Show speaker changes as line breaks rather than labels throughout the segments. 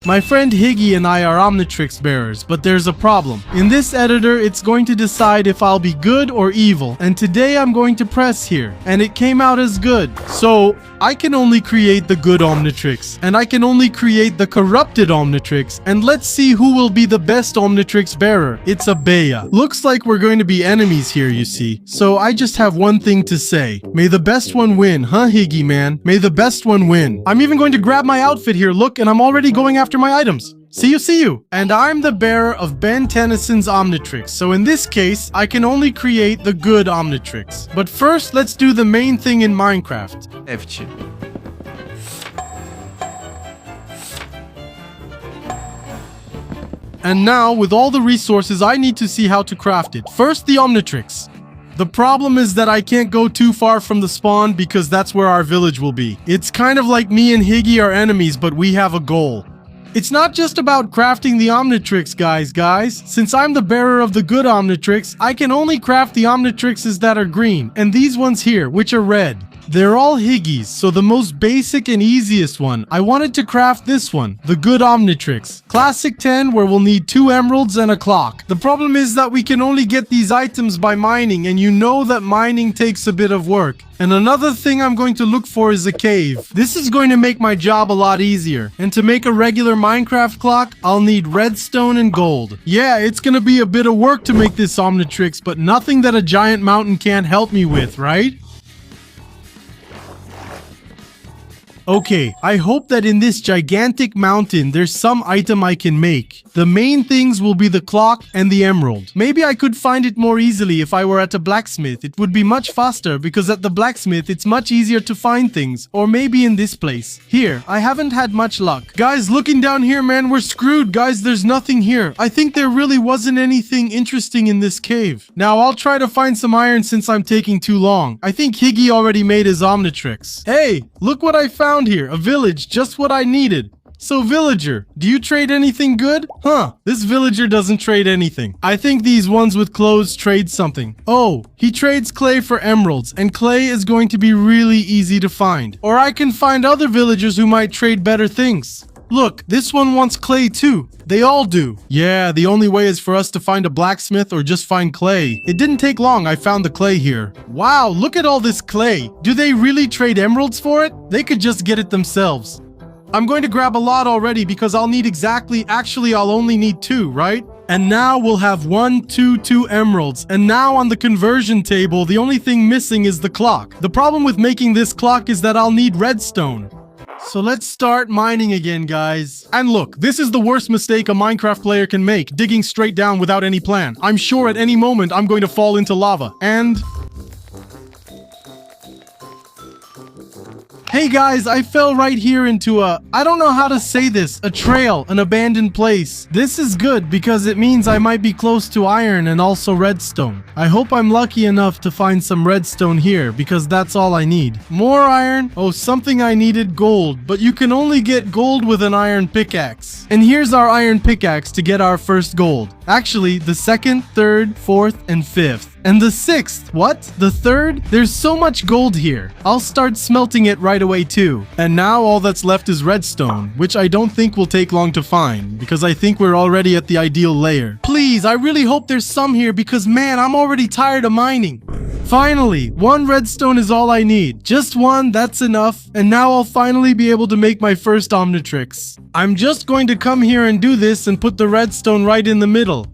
My friend Higgy and I are Omnitrix bearers, but there's a problem. In this editor, it's going to decide if I'll be good or evil, and today I'm going to press here, and it came out as good. So, I can only create the good Omnitrix, and I can only create the corrupted Omnitrix, and let's see who will be the best Omnitrix bearer. It's a Bea. Looks like we're going to be enemies here, you see. So I just have one thing to say. May the best one win, huh, Higgy man? May the best one win. I'm even going to grab my outfit here, look, and I'm already going after my items. See you. And I'm the bearer of Ben Tennyson's Omnitrix, so in this case, I can only create the good Omnitrix. But first, let's do the main thing in Minecraft.
Evci.
And now, with all the resources, I need to see how to craft it. First, the Omnitrix. The problem is that I can't go too far from the spawn because that's where our village will be. It's kind of like me and Higgy are enemies, but we have a goal. It's not just about crafting the Omnitrix, guys. Since I'm the bearer of the good Omnitrix, I can only craft the Omnitrixes that are green, and these ones here, which are red. They're all Higgies, so the most basic and easiest one, I wanted to craft this one, the good Omnitrix. Classic 10, where we'll need 2 emeralds and a clock. The problem is that we can only get these items by mining, and you know that mining takes a bit of work. And another thing I'm going to look for is a cave. This is going to make my job a lot easier. And to make a regular Minecraft clock, I'll need redstone and gold. Yeah, it's gonna be a bit of work to make this Omnitrix, but nothing that a giant mountain can't help me with, right? Okay, I hope that in this gigantic mountain there's some item I can make. The main things will be the clock and the emerald. Maybe I could find it more easily if I were at a blacksmith. It would be much faster because at the blacksmith it's much easier to find things. Or maybe in this place. Here, I haven't had much luck. Guys, looking down here, man, we're screwed. Guys, there's nothing here. I think there really wasn't anything interesting in this cave. Now, I'll try to find some iron since I'm taking too long. I think Higgy already made his Omnitrix. Hey, look what I found here. A village, just what I needed. So villager, do you trade anything good? Huh, this villager doesn't trade anything. I think these ones with clothes trade something. Oh, he trades clay for emeralds, and clay is going to be really easy to find. Or I can find other villagers who might trade better things. Look, this one wants clay too. They all do. Yeah, the only way is for us to find a blacksmith or just find clay. It didn't take long, I found the clay here. Wow, look at all this clay. Do they really trade emeralds for it? They could just get it themselves. I'm going to grab a lot already because I'll need actually I'll only need 2, right? And now we'll have 2 emeralds. And now on the conversion table, the only thing missing is the clock. The problem with making this clock is that I'll need redstone. So let's start mining again, guys. And look, this is the worst mistake a Minecraft player can make, digging straight down without any plan. I'm sure at any moment I'm going to fall into lava. And... hey guys, I fell right here into I don't know how to say this, a trail, an abandoned place. This is good because it means I might be close to iron and also redstone. I hope I'm lucky enough to find some redstone here because that's all I need. More iron? Oh, something I needed, gold, but you can only get gold with an iron pickaxe. And here's our iron pickaxe to get our first gold. Actually, the 2nd, 3rd, 4th, and 5th. And the 6th, what? The 3rd? There's so much gold here. I'll start smelting it right away too. And now all that's left is redstone, which I don't think will take long to find, because I think we're already at the ideal layer. Please, I really hope there's some here because man, I'm already tired of mining. Finally, 1 redstone is all I need. Just 1, that's enough. And now I'll finally be able to make my first Omnitrix. I'm just going to come here and do this and put the redstone right in the middle.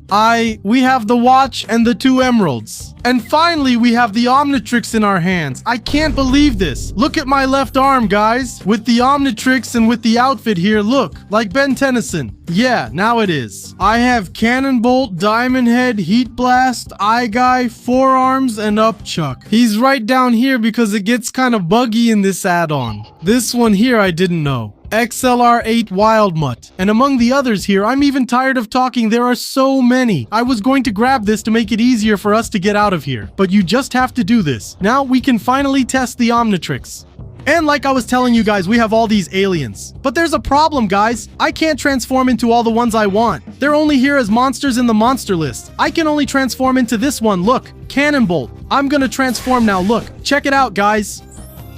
We have the watch and the 2 emeralds. And finally, we have the Omnitrix in our hands. I can't believe this. Look at my left arm, guys. With the Omnitrix and with the outfit here, look, like Ben Tennyson. Yeah, now it is. I have Cannon Bolt, Diamond Head, Heat Blast, Eye Guy, Forearms, and Upchuck. He's right down here because it gets kind of buggy in this add-on. This one here I didn't know. XLR8 Wild Mutt. And among the others here, I'm even tired of talking, there are so many. I was going to grab this to make it easier for us to get out of here, but you just have to do this. Now we can finally test the Omnitrix. And like I was telling you guys, we have all these aliens. But there's a problem, guys. I can't transform into all the ones I want. They're only here as monsters in the monster list. I can only transform into this one, look, Cannon Bolt. I'm gonna transform now, look. Check it out, guys.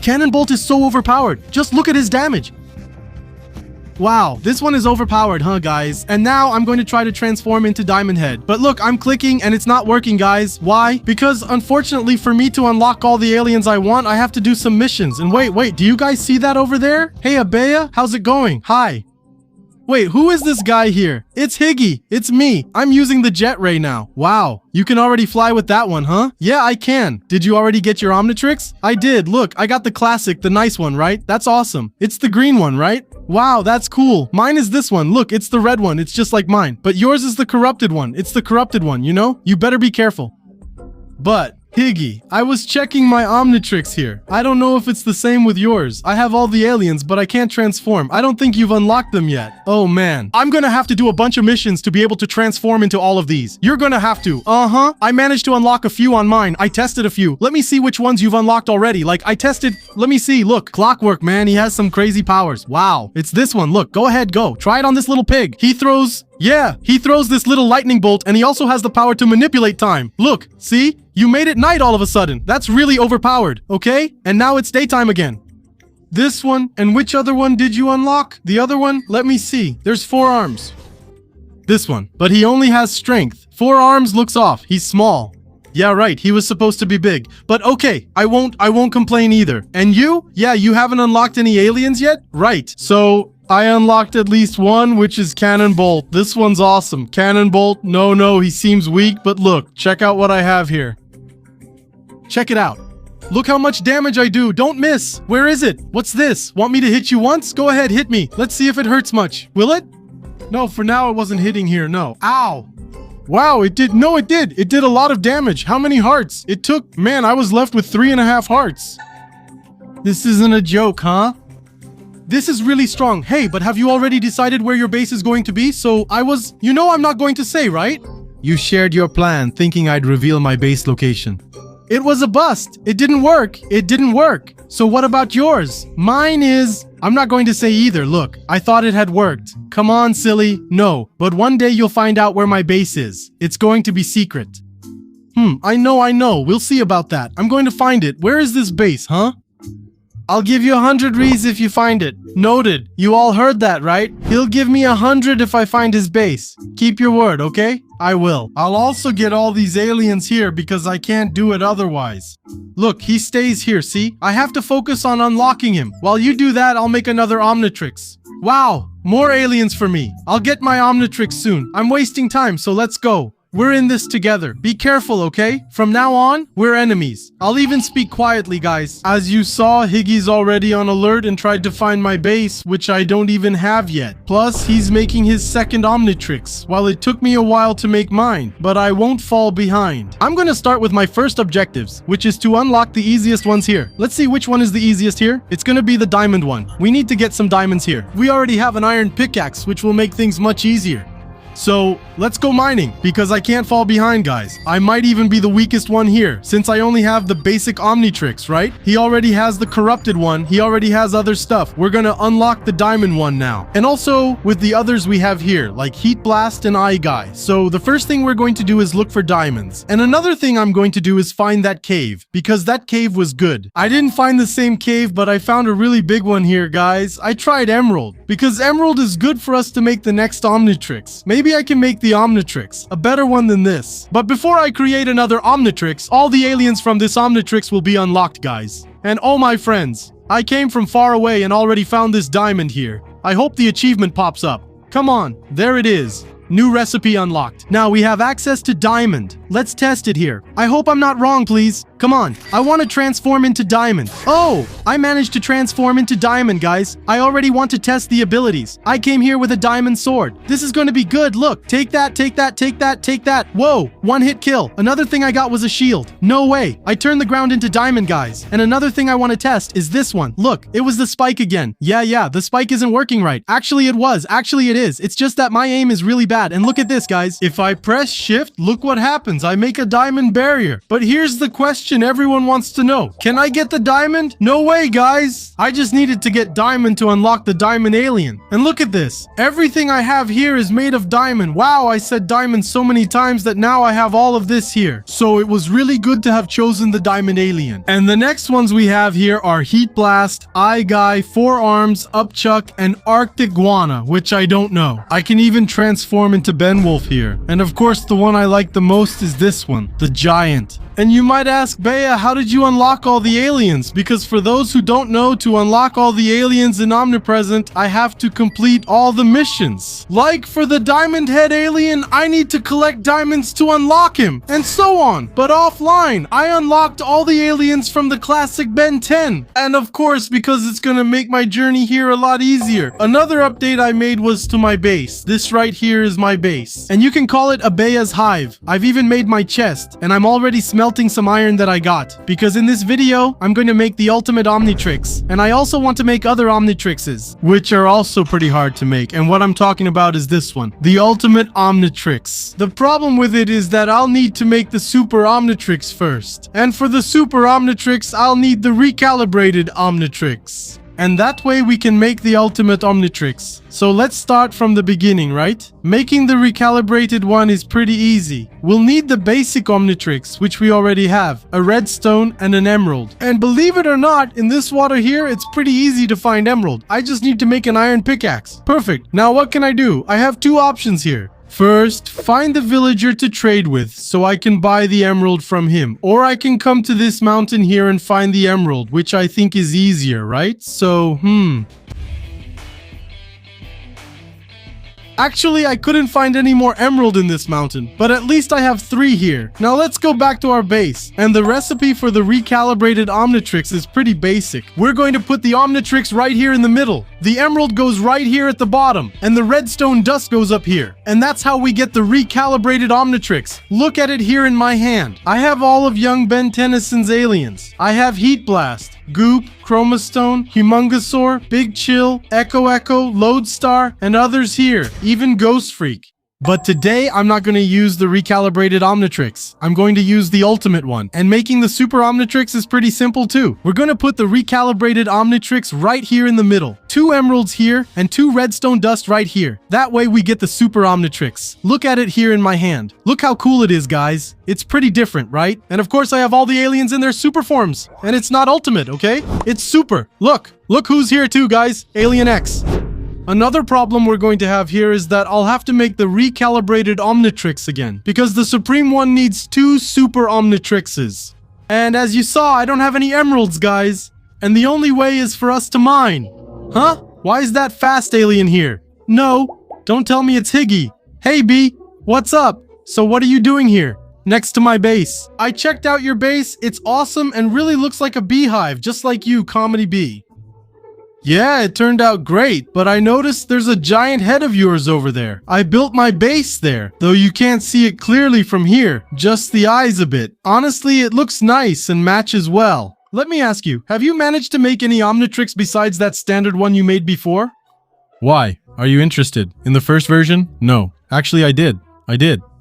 Cannon Bolt is so overpowered. Just look at his damage. Wow, this one is overpowered, huh, guys? And now I'm going to try to transform into Diamond Head. But look, I'm clicking and it's not working, guys. Why? Because unfortunately for me to unlock all the aliens I want, I have to do some missions. And wait, do you guys see that over there? Hey, Abea, how's it going? Hi. Wait, who is this guy here? It's Higgy. It's me. I'm using the jet ray now. Wow. You can already fly with that one, huh? Yeah, I can. Did you already get your Omnitrix? I did. Look, I got the classic, the nice one, right? That's awesome. It's the green one, right? Wow, that's cool. Mine is this one. Look, it's the red one. It's just like mine. But yours is the corrupted one. It's the corrupted one, you know? You better be careful. But Higgy, I was checking my Omnitrix here. I don't know if it's the same with yours. I have all the aliens, but I can't transform. I don't think you've unlocked them yet. Oh man. I'm gonna have to do a bunch of missions to be able to transform into all of these. You're gonna have to. Uh-huh. I managed to unlock a few on mine. I tested a few. Let me see which ones you've unlocked already. Like, I tested... Let me see. Look. Clockwork, man. He has some crazy powers. Wow. It's this one. Look. Go ahead. Go. Try it on this little pig. He throws... Yeah, he throws this little lightning bolt, and he also has the power to manipulate time. Look, see? You made it night all of a sudden. That's really overpowered, okay? And now it's daytime again. This one, and which other one did you unlock? The other one? Let me see. There's 4 arms. This one, but he only has strength. 4 arms looks off. He's small. Yeah, right. He was supposed to be big. But okay, I won't complain either. And you? Yeah, you haven't unlocked any aliens yet? Right. So... I unlocked at least one, which is Cannon Bolt. This one's awesome. Cannon Bolt, no, he seems weak, but look, check out what I have here. Check it out. Look how much damage I do. Don't miss. Where is it? What's this? Want me to hit you once? Go ahead, hit me. Let's see if it hurts much. Will it? No, for now it wasn't hitting here, no. Ow. Wow, it did. No, it did. It did a lot of damage. How many hearts? It took... Man, I was left with 3.5 hearts. This isn't a joke, huh? This is really strong. Hey, but have you already decided where your base is going to be? So you know I'm not going to say, right? You shared your plan thinking I'd reveal my base location. It was a bust. It didn't work. It didn't work. So what about yours? Mine is... I'm not going to say either. Look, I thought it had worked. Come on, silly. No, but one day you'll find out where my base is. It's going to be secret. I know. We'll see about that. I'm going to find it. Where is this base, huh? I'll give you 100 rees if you find it. Noted. You all heard that, right? He'll give me 100 if I find his base. Keep your word, okay? I will. I'll also get all these aliens here because I can't do it otherwise. Look, he stays here, see? I have to focus on unlocking him. While you do that, I'll make another Omnitrix. Wow, more aliens for me. I'll get my Omnitrix soon. I'm wasting time, so let's go. We're in this together. Be careful, okay? From now on, we're enemies. I'll even speak quietly, guys. As you saw, Higgy's already on alert and tried to find my base, which I don't even have yet. Plus, he's making his second Omnitrix, while it took me a while to make mine. But I won't fall behind. I'm gonna start with my first objectives, which is to unlock the easiest ones here. Let's see which one is the easiest here. It's gonna be the diamond one. We need to get some diamonds here. We already have an iron pickaxe, which will make things much easier. So, let's go mining, because I can't fall behind, guys. I might even be the weakest one here, since I only have the basic Omnitrix, right? He already has the corrupted one. He already has other stuff. We're gonna unlock the diamond one now. And also, with the others we have here, like Heat Blast and Eye Guy. So, the first thing we're going to do is look for diamonds. And another thing I'm going to do is find that cave, because that cave was good. I didn't find the same cave, but I found a really big one here, guys. I tried Emerald, because Emerald is good for us to make the next Omnitrix. Maybe I can make the Omnitrix, a better one than this. But before I create another Omnitrix, all the aliens from this Omnitrix will be unlocked, guys. And oh my friends, I came from far away and already found this diamond here. I hope the achievement pops up. Come on, there it is. New recipe unlocked. Now we have access to diamond. Let's test it here. I hope I'm not wrong, please. Come on. I want to transform into diamond. Oh, I managed to transform into diamond, guys. I already want to test the abilities. I came here with a diamond sword. This is going to be good. Look, take that, take that, take that, take that. Whoa, one hit kill. Another thing I got was a shield. No way. I turned the ground into diamond, guys. And another thing I want to test is this one. Look, it was the spike again. Yeah, the spike isn't working right. Actually, it was. Actually, it is. It's just that my aim is really bad. And look at this, guys. If I press shift, look what happens. I make a diamond barrier. But here's the question. question everyone wants to know. Can I get the diamond? No way, guys. I just needed to get diamond to unlock the diamond alien. And look at this. Everything I have here is made of diamond. Wow, I said diamond so many times that now I have all of this here. So it was really good to have chosen the diamond alien. And the next ones we have here are Heat Blast, Eye Guy, Four Arms, Upchuck, and Arctic Guana, which I don't know. I can even transform into Benwolf here. And of course, the one I like the most is this one, the Giant. And you might ask, Bea, how did you unlock all the aliens? Because for those who don't know, to unlock all the aliens in Omnipresent, I have to complete all the missions. Like for the Diamond Head alien, I need to collect diamonds to unlock him, and so on. But offline, I unlocked all the aliens from the classic Ben 10. And of course, because it's gonna make my journey here a lot easier, another update I made was to my base. This right here is my base. And you can call it a Bea's Hive. I've even made my chest, and I'm already smelting some iron that I got, because in this video I'm going to make the ultimate Omnitrix, and I also want to make other Omnitrixes, which are also pretty hard to make. And what I'm talking about is this one, the ultimate Omnitrix. The problem with it is that I'll need to make the super Omnitrix first, and for the super Omnitrix I'll need the recalibrated Omnitrix. And that way we can make the ultimate Omnitrix. So let's start from the beginning, right? Making the recalibrated one is pretty easy. We'll need the basic Omnitrix, which we already have, a redstone and an emerald. And believe it or not, in this water here, it's pretty easy to find emerald. I just need to make an iron pickaxe. Perfect. Now what can I do? I have two options here. First, find the villager to trade with so I can buy the emerald from him. Or I can come to this mountain here and find the emerald, which I think is easier, right? So, Actually, I couldn't find any more emerald in this mountain, but at least I have 3 here. Now let's go back to our base. And the recipe for the recalibrated Omnitrix is pretty basic. We're going to put the Omnitrix right here in the middle. The emerald goes right here at the bottom, and the redstone dust goes up here. And that's how we get the recalibrated Omnitrix. Look at it here in my hand. I have all of young Ben Tennyson's aliens. I have Heat Blast, Goop, Chromastone, Humongosaur, Big Chill, Echo, Lodestar, and others here, even Ghost Freak. But today, I'm not going to use the recalibrated Omnitrix. I'm going to use the ultimate one. And making the super Omnitrix is pretty simple too. We're going to put the recalibrated Omnitrix right here in the middle. 2 emeralds here and 2 redstone dust right here. That way we get the super Omnitrix. Look at it here in my hand. Look how cool it is, guys. It's pretty different, right? And of course I have all the aliens in their super forms. And it's not ultimate, okay? It's super. Look who's here too, guys. Alien X. Another problem we're going to have here is that I'll have to make the recalibrated Omnitrix again, because the Supreme one needs 2 super Omnitrixes. And as you saw, I don't have any emeralds, guys. And the only way is for us to mine. Huh? Why is that fast alien here? No, don't tell me it's Higgy. Hey B, what's up? So what are you doing here? Next to my base. I checked out your base, it's awesome and really looks like a beehive, just like you, Comedy Bee. Yeah, it turned out great, but I noticed there's a giant head of yours over there. I built my base there, though you can't see it clearly from here, just the eyes a bit. Honestly, it looks nice and matches well. Let me ask you, have you managed to make any Omnitrix besides that standard one you made before? Why? Are you interested? In the first version? No. Actually, I did.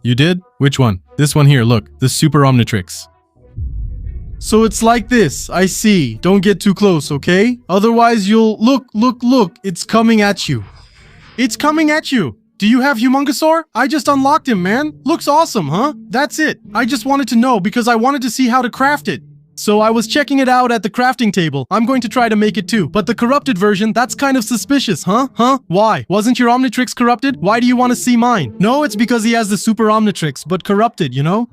You did? Which one? This one here, look. The Super Omnitrix. So it's like this, I see. Don't get too close, okay? Otherwise you'll... Look, it's coming at you. It's coming at you! Do you have Humongosaur? I just unlocked him, man. Looks awesome, huh? That's it. I just wanted to know because I wanted to see how to craft it. So I was checking it out at the crafting table. I'm going to try to make it too. But the corrupted version, that's kind of suspicious, huh? Why? Wasn't your Omnitrix corrupted? Why do you want to see mine? No, it's because he has the Super Omnitrix, but corrupted, you know?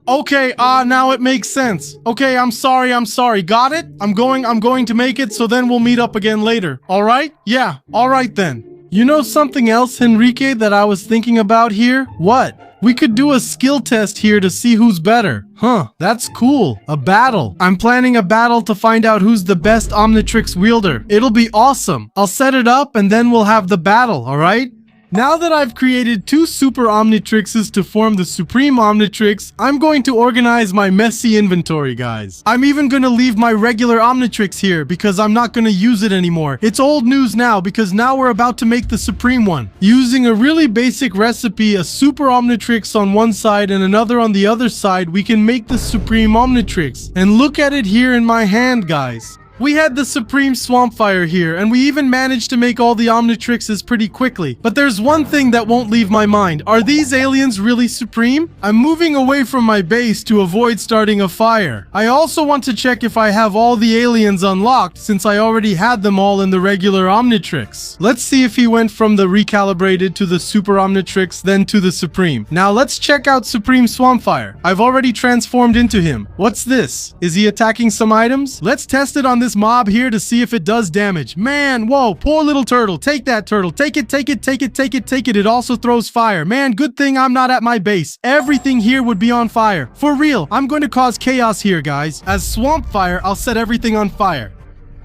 Okay, now it makes sense. Okay, I'm sorry. Got it? I'm going to make it, so then we'll meet up again later. Alright? Yeah, alright then. You know something else, Henrique, that I was thinking about here? What? We could do a skill test here to see who's better. Huh, that's cool. A battle. I'm planning a battle to find out who's the best Omnitrix wielder. It'll be awesome. I'll set it up and then we'll have the battle, alright? Now that I've created 2 Super Omnitrixes to form the Supreme Omnitrix, I'm going to organize my messy inventory, guys. I'm even going to leave my regular Omnitrix here because I'm not going to use it anymore. It's old news now because now we're about to make the Supreme one. Using a really basic recipe, a Super Omnitrix on one side and another on the other side, we can make the Supreme Omnitrix. And look at it here in my hand, guys. We had the Supreme Swampfire here, and we even managed to make all the Omnitrixes pretty quickly. But there's one thing that won't leave my mind. Are these aliens really supreme? I'm moving away from my base to avoid starting a fire. I also want to check if I have all the aliens unlocked, since I already had them all in the regular Omnitrix. Let's see if he went from the recalibrated to the Super Omnitrix, then to the Supreme. Now let's check out Supreme Swampfire. I've already transformed into him. What's this? Is he attacking some items? Let's test it on this mob here to see if it does damage. Man, whoa, poor little turtle. Take that, turtle. Take it, take it, take it, take it, take it. It also throws fire. Man, good thing I'm not at my base. Everything here would be on fire. For real, I'm going to cause chaos here, guys. As Swampfire, I'll set everything on fire.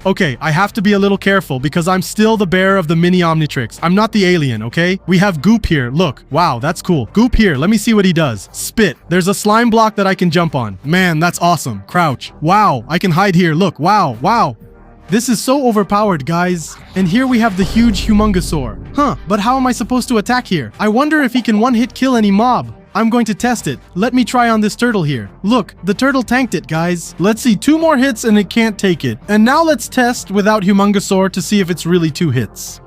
Okay, I have to be a little careful because I'm still the bearer of the mini Omnitrix. I'm not the alien, okay? We have Goop here. Look. Wow, that's cool. Goop here. Let me see what he does. Spit. There's a slime block that I can jump on. Man, that's awesome. Crouch. Wow, I can hide here. Look. Wow, wow. This is so overpowered, guys. And here we have the huge Humungosaur. Huh, but how am I supposed to attack here? I wonder if he can one-hit kill any mob. I'm going to test it. Let me try on this turtle here. Look, the turtle tanked it, guys. Let's see, 2 more hits and it can't take it. And now let's test without Humungosaur to see if it's really 2 hits.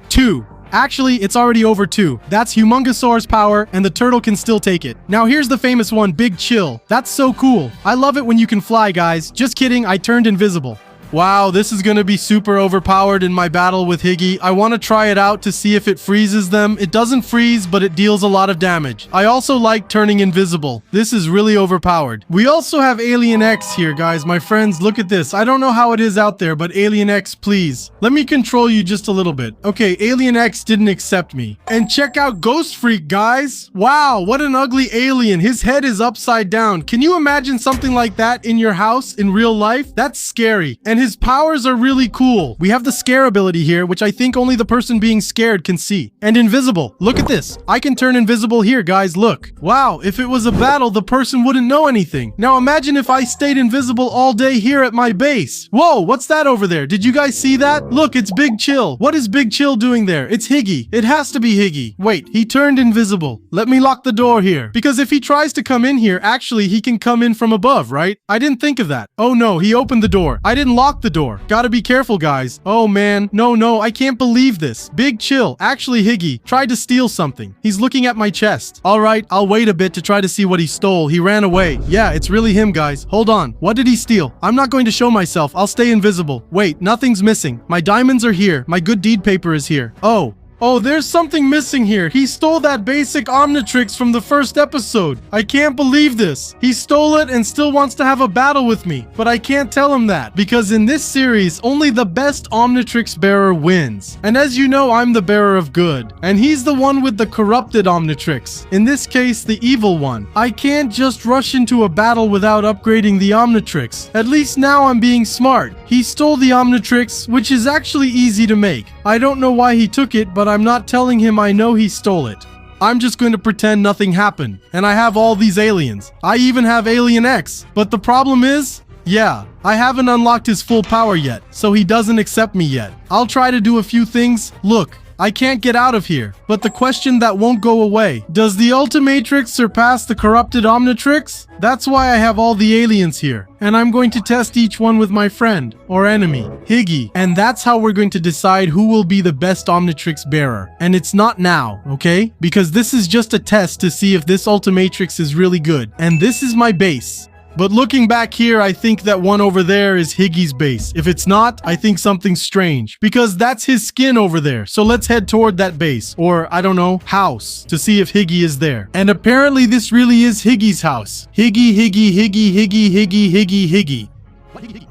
2. Actually, it's already over 2. That's Humungosaur's power, and the turtle can still take it. Now here's the famous one, Big Chill. That's so cool. I love it when you can fly, guys. Just kidding, I turned invisible. Wow, this is gonna be super overpowered in my battle with Higgy. I want to try it out to see if it freezes them. It doesn't freeze, but it deals a lot of damage. I also like turning invisible. This is really overpowered. We also have Alien X here, guys. My friends, look at this. I don't know how it is out there, but Alien X, please. Let me control you just a little bit. Okay, Alien X didn't accept me. And check out Ghost Freak, guys. Wow, what an ugly alien. His head is upside down. Can you imagine something like that in your house in real life? That's scary. And his powers are really cool. We have the scare ability here, which I think only the person being scared can see. And invisible. Look at this. I can turn invisible here, guys. Look. Wow, if it was a battle, the person wouldn't know anything. Now imagine if I stayed invisible all day here at my base. Whoa, what's that over there? Did you guys see that? Look, it's Big Chill. What is Big Chill doing there? It's Higgy. It has to be Higgy. Wait, he turned invisible. Let me lock the door here. Because if he tries to come in here, actually, he can come in from above, right? I didn't think of that. Oh no, he opened the door. I didn't lock the door. Gotta be careful, guys. Oh man, no, I can't believe this. Big Chill, actually Higgy, tried to steal something. He's looking at my chest. Alright, I'll wait a bit to try to see what he stole. He ran away. Yeah, it's really him, guys. Hold on. What did he steal? I'm not going to show myself. I'll stay invisible. Wait, nothing's missing. My diamonds are here. My good deed paper is here. Oh, there's something missing here. He stole that basic Omnitrix from the first episode. I can't believe this. He stole it and still wants to have a battle with me. But I can't tell him that, because in this series, only the best Omnitrix bearer wins. And as you know, I'm the bearer of good. And he's the one with the corrupted Omnitrix. In this case, the evil one. I can't just rush into a battle without upgrading the Omnitrix. At least now I'm being smart. He stole the Omnitrix, which is actually easy to make. I don't know why he took it, but I'm not telling him I know he stole it. I'm just going to pretend nothing happened. And I have all these aliens. I even have Alien X. But the problem is, yeah, I haven't unlocked his full power yet, so he doesn't accept me yet. I'll try to do a few things. Look, I can't get out of here. But the question that won't go away, does the Ultimatrix surpass the corrupted Omnitrix? That's why I have all the aliens here. And I'm going to test each one with my friend, or enemy, Higgy. And that's how we're going to decide who will be the best Omnitrix bearer. And it's not now, okay? Because this is just a test to see if this Ultimatrix is really good. And this is my base. But looking back here, I think that one over there is Higgy's base. If it's not, I think something's strange. Because that's his skin over there. So let's head toward that base. Or, I don't know, house. To see if Higgy is there. And apparently this really is Higgy's house. Higgy, Higgy, Higgy, Higgy, Higgy, Higgy, Higgy. What, Higgy?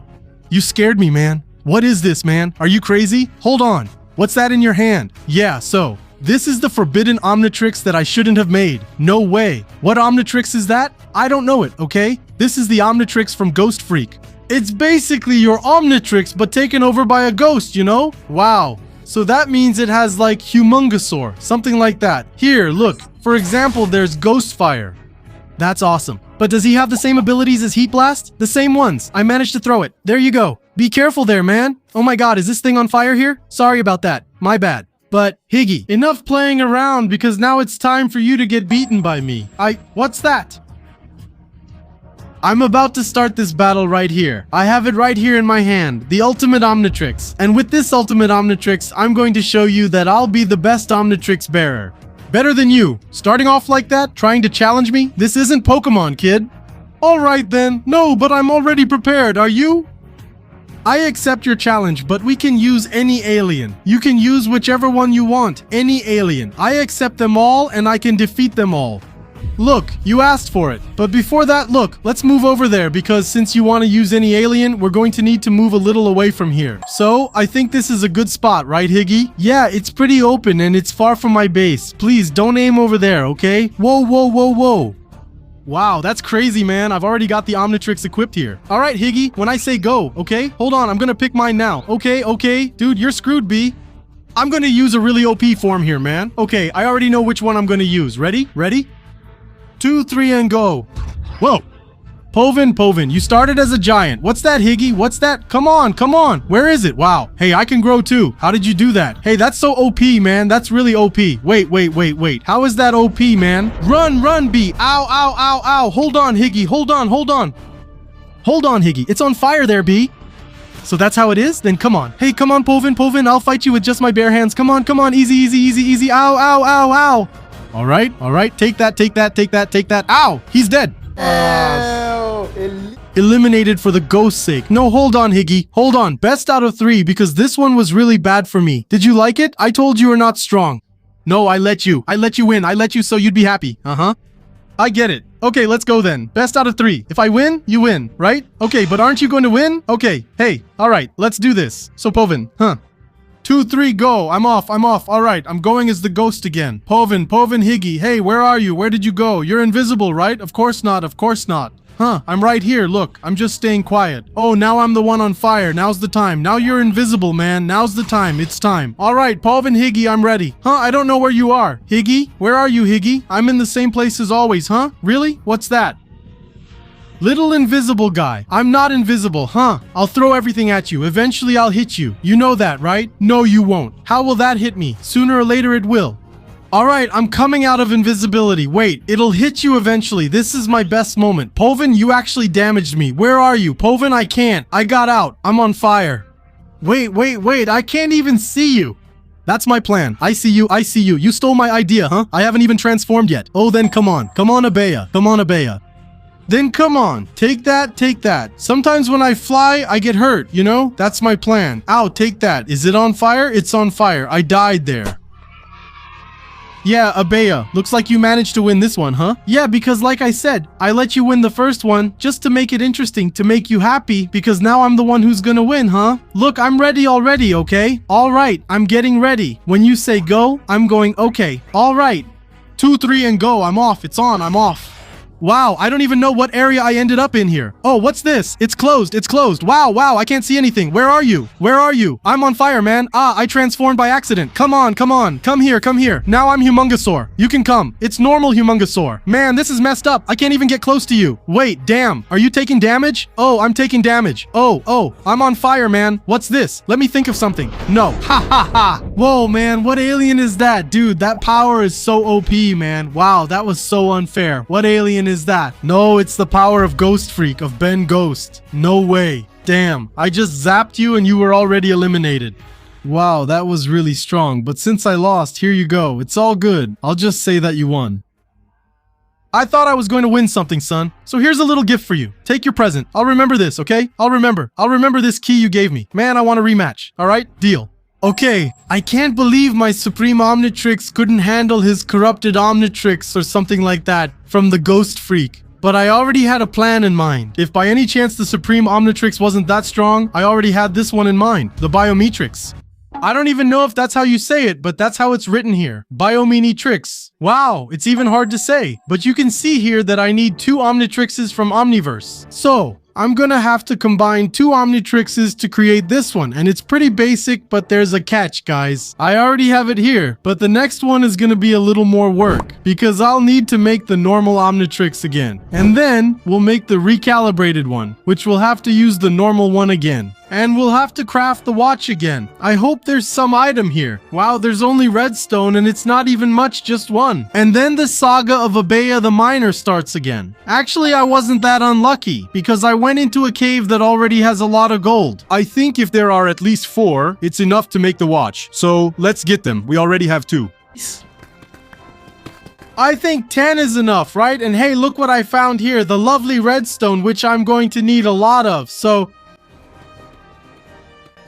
You scared me, man. What is this, man? Are you crazy? Hold on. What's that in your hand? Yeah, so... this is the forbidden Omnitrix that I shouldn't have made. No way. What Omnitrix is that? I don't know it, okay? This is the Omnitrix from Ghost Freak. It's basically your Omnitrix, but taken over by a ghost, you know? Wow. So that means it has like Humongosaur, something like that. Here, look. For example, there's Ghost Fire. That's awesome. But does he have the same abilities as Heat Blast? The same ones. I managed to throw it. There you go. Be careful there, man. Oh my god, is this thing on fire here? Sorry about that. My bad. But, Higgy, enough playing around because now it's time for you to get beaten by me. What's that? I'm about to start this battle right here. I have it right here in my hand, the Ultimate Omnitrix. And with this Ultimate Omnitrix, I'm going to show you that I'll be the best Omnitrix bearer. Better than you. Starting off like that, trying to challenge me? This isn't Pokemon, kid. Alright then. No, but I'm already prepared, are you? I accept your challenge, but we can use any alien. You can use whichever one you want, any alien. I accept them all and I can defeat them all. Look, you asked for it. But before that, look, let's move over there because since you want to use any alien, we're going to need to move a little away from here. So, I think this is a good spot, right, Higgy? Yeah, it's pretty open and it's far from my base. Please, don't aim over there, okay? Whoa, whoa, whoa, whoa. Wow, that's crazy, man. I've already got the Omnitrix equipped here. All right, Higgy, when I say go, okay? Hold on, I'm gonna pick mine now. Okay. Dude, you're screwed, B. I'm gonna use a really OP form here, man. Okay, I already know which one I'm gonna use. Ready? 2, 3, and go. Whoa. Povin, you started as a giant. What's that, Higgy? What's that? Come on. Where is it? Wow. Hey, I can grow too. How did you do that? Hey, that's so OP, man. That's really OP. Wait. How is that OP, man? Run, B. Ow. Hold on, Higgy. Hold on, Higgy. It's on fire there, B. So that's how it is? Then come on. Hey, come on, Povin. I'll fight you with just my bare hands. Come on. Easy. Ow. All right. Take that. Ow! He's dead. Eliminated for the ghost's sake. No, hold on, Higgy. Hold on. Best out of 3 because this one was really bad for me. Did you like it? I told you were not strong. No, I let you win. I let you so you'd be happy. I get it. Okay, let's go then. Best out of 3. If I win, you win, right? Okay, but aren't you going to win? Okay. Hey, all right. Let's do this. So, Povin, 2, 3, go. I'm off. All right, I'm going as the ghost again. Povin, Higgy. Hey, where are you? Where did you go? You're invisible, right? Of course not. I'm right here. Look, I'm just staying quiet. Oh, now I'm the one on fire. Now's the time. Now you're invisible, man. Now's the time. It's time. All right, Povin, Higgy, I'm ready. I don't know where you are. Higgy? Where are you, Higgy? I'm in the same place as always, Really? What's that? Little invisible guy. I'm not invisible, I'll throw everything at you. Eventually I'll hit you. You know that, right? No, you won't. How will that hit me? Sooner or later it will. Alright, I'm coming out of invisibility. Wait, it'll hit you eventually. This is my best moment. Povin, you actually damaged me. Where are you? Povin, I can't. I got out. I'm on fire. Wait. I can't even see you. That's my plan. I see you. You stole my idea, I haven't even transformed yet. Oh, then come on. Come on, Abea. Then come on, take that. Sometimes when I fly, I get hurt, you know? That's my plan. Ow, take that. Is it on fire? It's on fire. I died there. Yeah, Abea, looks like you managed to win this one, Yeah, because like I said, I let you win the first one just to make it interesting, to make you happy, because now I'm the one who's gonna win, Look, I'm ready already, okay? Alright, I'm getting ready. When you say go, I'm going okay. Alright. 2, 3, and go. I'm off. It's on. I'm off. Wow, I don't even know what area I ended up in here. Oh, what's this? It's closed. Wow, I can't see anything. Where are you? I'm on fire, man. I transformed by accident. Come on. Come here. Now I'm Humongosaur. You can come. It's normal Humongosaur. Man, this is messed up. I can't even get close to you. Wait, damn. Are you taking damage? Oh, I'm taking damage. Oh, I'm on fire, man. What's this? Let me think of something. No. Ha. Whoa, man, what alien is that? Dude, that power is so OP, man. Wow, that was so unfair. What alien is that? No, it's the power of Ghost Freak, of Ben Ghost. No way. Damn, I just zapped you and you were already eliminated. Wow, that was really strong, but since I lost, here you go. It's all good. I'll just say that you won. I thought I was going to win something, son. So here's a little gift for you. Take your present. I'll remember this, okay? I'll remember this key you gave me. Man, I want a rematch. All right? Deal. Okay, I can't believe my Supreme Omnitrix couldn't handle his corrupted Omnitrix or something like that from the Ghost Freak. But I already had a plan in mind. If by any chance the Supreme Omnitrix wasn't that strong, I already had this one in mind, the Biometrix. I don't even know if that's how you say it, but that's how it's written here. Biometrix. Wow, it's even hard to say. But you can see here that I need 2 Omnitrixes from Omniverse. So, I'm gonna have to combine 2 Omnitrixes to create this one, and it's pretty basic, but there's a catch, guys. I already have it here, but the next one is gonna be a little more work, because I'll need to make the normal Omnitrix again. And then, we'll make the recalibrated one, which will have to use the normal one again. And we'll have to craft the watch again. I hope there's some item here. Wow, there's only redstone and it's not even much, just one. And then the saga of Abea the miner starts again. Actually, I wasn't that unlucky because I went into a cave that already has a lot of gold.
I think if there are at least 4, it's enough to make the watch. So let's get them. We already have 2.
I think 10 is enough, right? And hey, look what I found here. The lovely redstone, which I'm going to need a lot of. So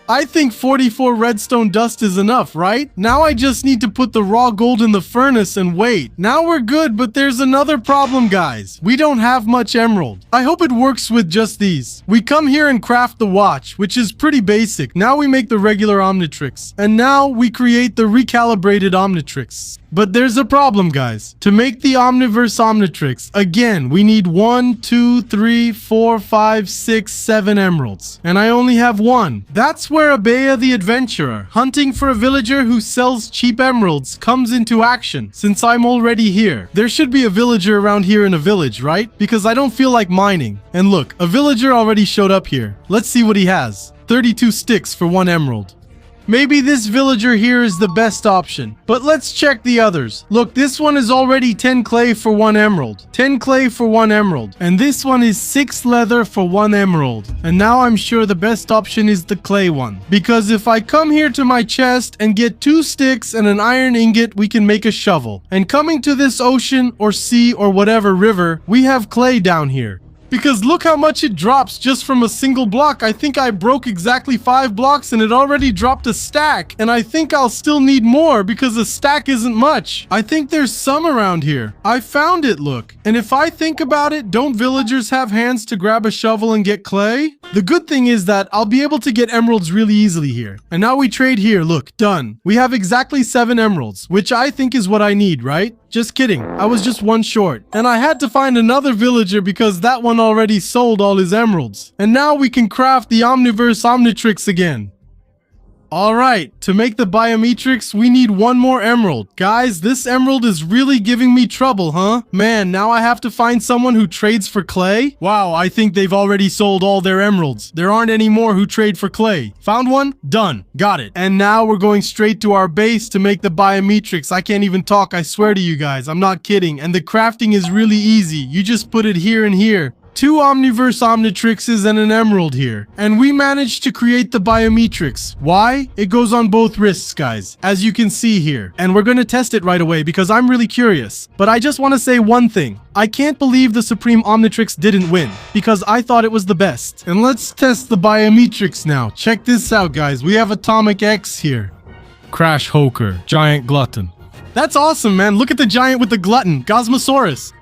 I think 44 redstone dust is enough, right? Now I just need to put the raw gold in the furnace and wait. Now we're good, but there's another problem, guys. We don't have much emerald. I hope it works with just these. We come here and craft the watch, which is pretty basic. Now we make the regular Omnitrix. And now we create the recalibrated Omnitrix. But there's a problem, guys. To make the Omniverse Omnitrix, again, we need 1, 2, 3, 4, 5, 6, 7 emeralds. And I only have 1. That's where Abea the Adventurer, hunting for a villager who sells cheap emeralds, comes into action, since I'm already here. There should be a villager around here in a village, right? Because I don't feel like mining. And look, a villager already showed up here. Let's see what he has. 32 sticks for 1 emerald. Maybe this villager here is the best option, but let's check the others. Look, this one is already 10 clay for 1 emerald, 10 clay for 1 emerald, and this one is 6 leather for 1 emerald. And now I'm sure the best option is the clay one, because if I come here to my chest and get 2 sticks and an iron ingot, we can make a shovel. And coming to this ocean or sea or whatever river, we have clay down here. Because look how much it drops just from a single block. I think I broke exactly 5 blocks and it already dropped a stack. And I think I'll still need more because a stack isn't much. I think there's some around here. I found it, look. And if I think about it, don't villagers have hands to grab a shovel and get clay? The good thing is that I'll be able to get emeralds really easily here. And now we trade here, look, done. We have exactly 7 emeralds, which I think is what I need, right? Just kidding, I was just 1 short. And I had to find another villager because that one already sold all his emeralds. And now we can craft the Omniverse Omnitrix again. Alright, to make the Biometrix, we need 1 more emerald. Guys, this emerald is really giving me trouble, huh? Man, now I have to find someone who trades for clay? Wow, I think they've already sold all their emeralds. There aren't any more who trade for clay. Found one? Done. Got it. And now we're going straight to our base to make the Biometrix. I can't even talk, I swear to you guys. I'm not kidding. And the crafting is really easy. You just put it here and here. 2 Omniverse Omnitrixes and an emerald here. And we managed to create the Biometrix. Why? It goes on both wrists, guys, as you can see here. And we're gonna test it right away because I'm really curious. But I just want to say one thing. I can't believe the Supreme Omnitrix didn't win, because I thought it was the best. And let's test the Biometrix now. Check this out, guys. We have Atomic X here. Crash Hoker, Giant Glutton. That's awesome, man. Look at the giant with the glutton, Gosmosaurus.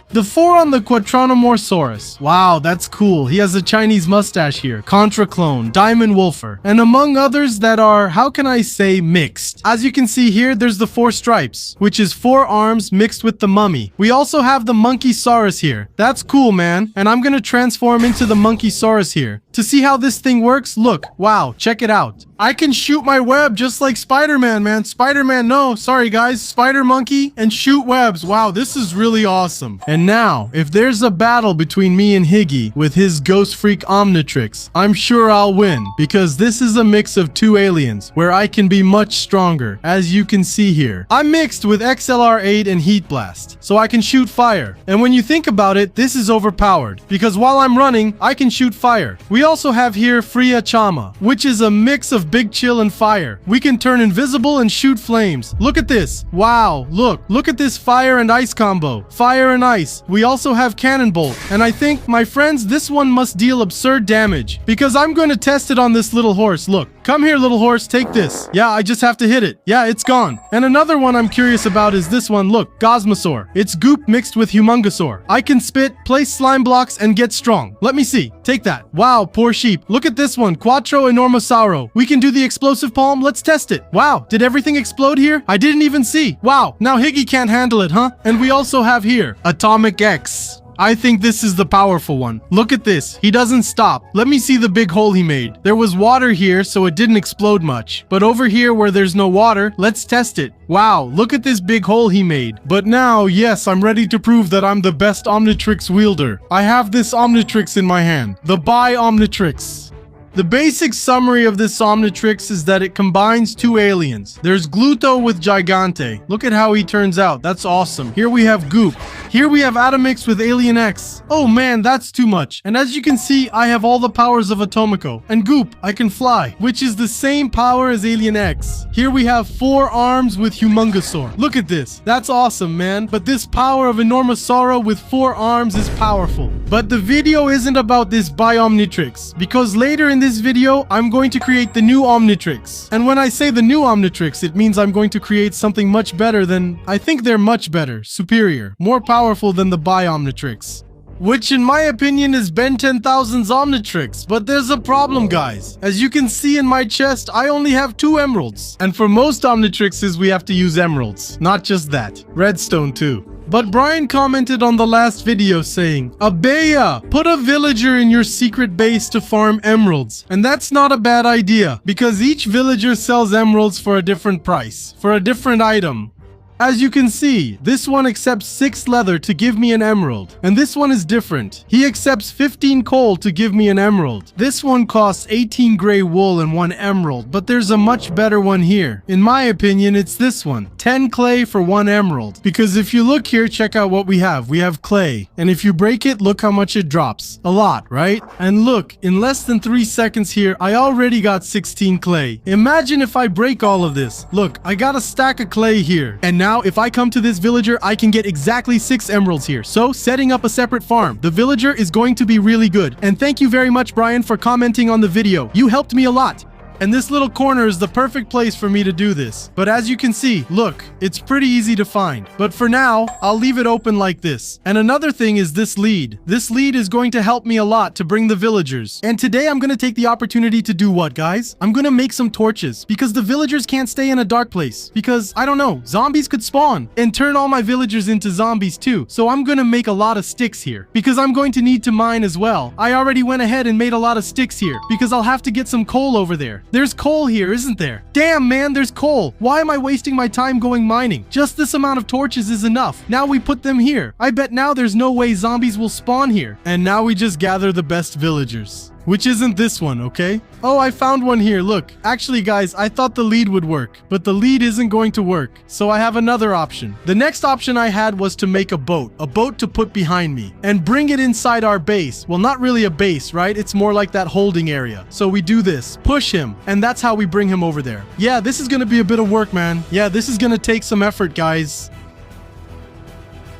The 4 on the Quatronomorsaurus. Wow, that's cool. He has a Chinese mustache here. Contra Clone, Diamond Wolfer, and among others that are, how can I say, mixed. As you can see here, there's the 4 stripes, which is 4 arms mixed with the mummy. We also have the Monkeysaurus here. That's cool, man. And I'm gonna transform into the Monkeysaurus here. To see how this thing works, look. Wow, check it out. I can shoot my web just like Spider-Man, man. Spider-Man, no, sorry guys. Spider-Monkey and shoot webs. Wow, this is really awesome. And now, if there's a battle between me and Higgy with his Ghost Freak Omnitrix, I'm sure I'll win, because this is a mix of 2 aliens, where I can be much stronger, as you can see here. I'm mixed with XLR8 and Heat Blast, so I can shoot fire. And when you think about it, this is overpowered, because while I'm running, I can shoot fire. We also have here Freya Chama, which is a mix of Big Chill and fire. We can turn invisible and shoot flames. Look at this. Wow, look at this fire and ice combo. Fire and ice. We also have Cannonbolt, and I think, my friends, this one must deal absurd damage, because I'm going to test it on this little horse. Look, come here, little horse, take this. Yeah, I just have to hit it. Yeah, it's gone. And another one I'm curious about is this one. Look, Gosmosaur. It's goop mixed with Humongosaur. I can spit, place slime blocks, and get strong. Let me see. Take that. Wow, poor sheep. Look at this one, Quattro Enormosauro. We can do the explosive palm. Let's test it. Wow, did everything explode here? I didn't even see. Wow, now Higgy can't handle it, huh? And we also have here Atomic X. I think this is the powerful one. Look at this. He doesn't stop. Let me see the big hole he made. There was water here, so it didn't explode much. But over here where there's no water, let's test it. Wow, look at this big hole he made. But now, yes, I'm ready to prove that I'm the best Omnitrix wielder. I have this Omnitrix in my hand. The Biometrix. The basic summary of this Omnitrix is that it combines two aliens. There's Gluto with Gigante. Look at how he turns out. That's awesome. Here we have Goop. Here we have Atomix with Alien X. Oh man, that's too much. And as you can see, I have all the powers of Atomico. And Goop, I can fly, which is the same power as Alien X. Here we have 4 arms with Humongosaur. Look at this. That's awesome, man. But this power of Enormosauro with 4 arms is powerful. But the video isn't about this Biometrix, because later in this video, I'm going to create the new Omnitrix. And when I say the new Omnitrix, it means I'm going to create something much better than... I think they're much better, superior, more powerful than the Biometrix. Which in my opinion is Ben 10,000's Omnitrix, but there's a problem, guys. As you can see in my chest, I only have 2 emeralds. And for most Omnitrixes, we have to use emeralds. Not just that, redstone too. But Brian commented on the last video saying, Abeya, put a villager in your secret base to farm emeralds. And that's not a bad idea, because each villager sells emeralds for a different price, for a different item. As you can see, this one accepts 6 leather to give me an emerald. And this one is different. He accepts 15 coal to give me an emerald. This one costs 18 gray wool and 1 emerald, but there's a much better one here. In my opinion, it's this one. 10 clay for 1 emerald. Because if you look here, check out what we have. We have clay. And if you break it, look how much it drops. A lot, right? And look, in less than 3 seconds here, I already got 16 clay. Imagine if I break all of this. Look, I got a stack of clay here. And now if I come to this villager, I can get exactly 6 emeralds here. So setting up a separate farm. The villager is going to be really good. And thank you very much, Brian, for commenting on the video. You helped me a lot. And this little corner is the perfect place for me to do this. But as you can see, look, it's pretty easy to find. But for now, I'll leave it open like this. And another thing is this lead. This lead is going to help me a lot to bring the villagers. And today I'm going to take the opportunity to do what, guys? I'm going to make some torches because the villagers can't stay in a dark place. Because, I don't know, zombies could spawn and turn all my villagers into zombies too. So I'm going to make a lot of sticks here because I'm going to need to mine as well. I already went ahead and made a lot of sticks here because I'll have to get some coal over there. There's coal here, isn't there? Damn, man, there's coal. Why am I wasting my time going mining? Just this amount of torches is enough. Now we put them here. I bet now there's no way zombies will spawn here. And now we just gather the best villagers. Which isn't this one, okay? Oh, I found one here, look. Actually, guys, I thought the lead would work, but the lead isn't going to work, so I have another option. The next option I had was to make a boat to put behind me, and bring it inside our base. Well, not really a base, right? It's more like that holding area. So we do this, push him, and that's how we bring him over there. Yeah, this is gonna be a bit of work, man. Yeah, this is gonna take some effort, guys.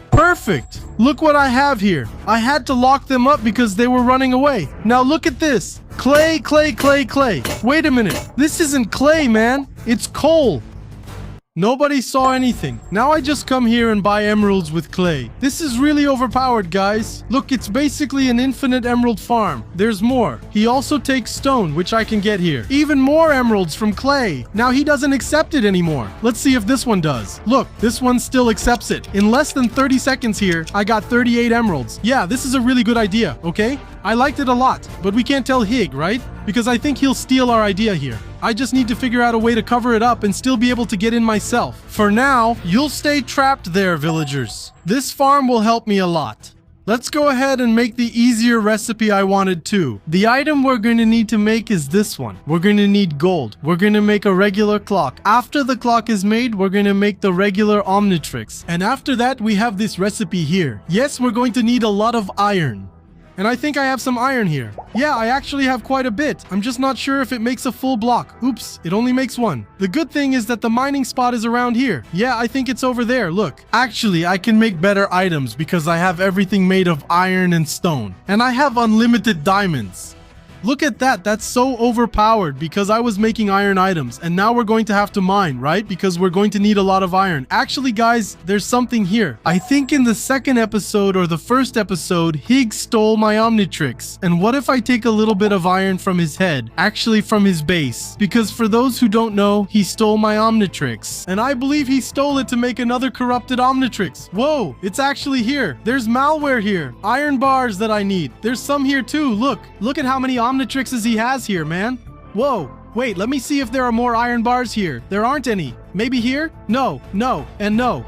Perfect! Look what I have here. I had to lock them up because they were running away. Now look at this. Clay, clay, clay, clay. Wait a minute. This isn't clay, man. It's coal. Nobody saw anything. Now I just come here and buy emeralds with clay. This is really overpowered, guys. Look, it's basically an infinite emerald farm. There's more. He also takes stone, which I can get here. Even more emeralds from clay. Now he doesn't accept it anymore. Let's see if this one does. Look, this one still accepts it. In less than 30 seconds here, I got 38 emeralds. Yeah, this is a really good idea, okay? I liked it a lot, but we can't tell Hig, right? Because I think he'll steal our idea here. I just need to figure out a way to cover it up and still be able to get in myself. For now, you'll stay trapped there, villagers. This farm will help me a lot. Let's go ahead and make the easier recipe I wanted too. The item we're going to need to make is this one. We're going to need gold. We're going to make a regular clock. After the clock is made, we're going to make the regular Omnitrix. And after that, we have this recipe here. Yes, we're going to need a lot of iron. And I think I have some iron here. Yeah, I actually have quite a bit. I'm just not sure if it makes a full block. Oops, it only makes 1. The good thing is that the mining spot is around here. Yeah, I think it's over there, look. Actually, I can make better items because I have everything made of iron and stone. And I have unlimited diamonds. Look at that. That's so overpowered because I was making iron items and now we're going to have to mine, right? Because we're going to need a lot of iron. Actually, guys, there's something here. I think in the second episode or the first episode, Higgs stole my Omnitrix. And what if I take a little bit of iron from his head? Actually, from his base. Because for those who don't know, he stole my Omnitrix. And I believe he stole it to make another corrupted Omnitrix. Whoa, it's actually here. There's malware here. Iron bars that I need. There's some here too. Look at how many Omnitrixes he has here, man. Whoa, wait, let me see if there are more iron bars here. There aren't any. Maybe here? No, and no.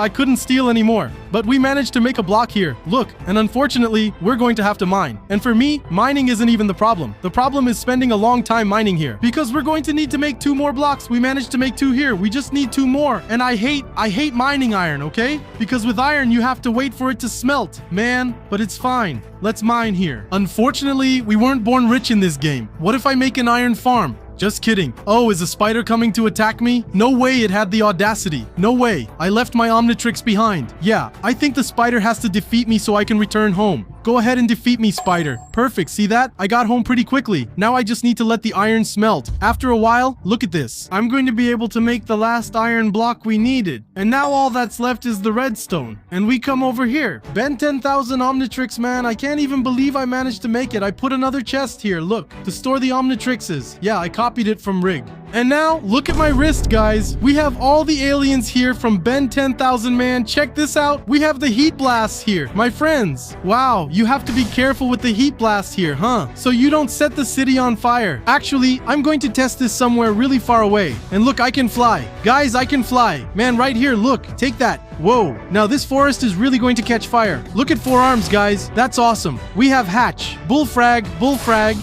I couldn't steal anymore. But we managed to make a block here. Look, and unfortunately, we're going to have to mine. And for me, mining isn't even the problem. The problem is spending a long time mining here. Because we're going to need to make 2 more blocks. We managed to make 2 here. We just need 2 more. And I hate mining iron, okay? Because with iron, you have to wait for it to smelt. Man, but it's fine. Let's mine here. Unfortunately, we weren't born rich in this game. What if I make an iron farm? Just kidding. Oh, is a spider coming to attack me? No way it had the audacity. No way. I left my Omnitrix behind. Yeah, I think the spider has to defeat me so I can return home. Go ahead and defeat me, spider. Perfect, see that? I got home pretty quickly. Now I just need to let the iron smelt. After a while, look at this. I'm going to be able to make the last iron block we needed. And now all that's left is the redstone. And we come over here. Ben 10,000 Omnitrix, man. I can't even believe I managed to make it. I put another chest here, look, to store the Omnitrixes. Yeah, I copied it from Rig. And now, look at my wrist, guys. We have all the aliens here from Ben 10,000, man. Check this out. We have the heat blasts here. My friends. Wow, you have to be careful with the heat blast here, huh? So you don't set the city on fire. Actually, I'm going to test this somewhere really far away. And look, I can fly. Guys, I can fly. Man, right here, look. Take that. Whoa. Now this forest is really going to catch fire. Look at 4 arms, guys. That's awesome. We have hatch, bullfrag, bullfrag.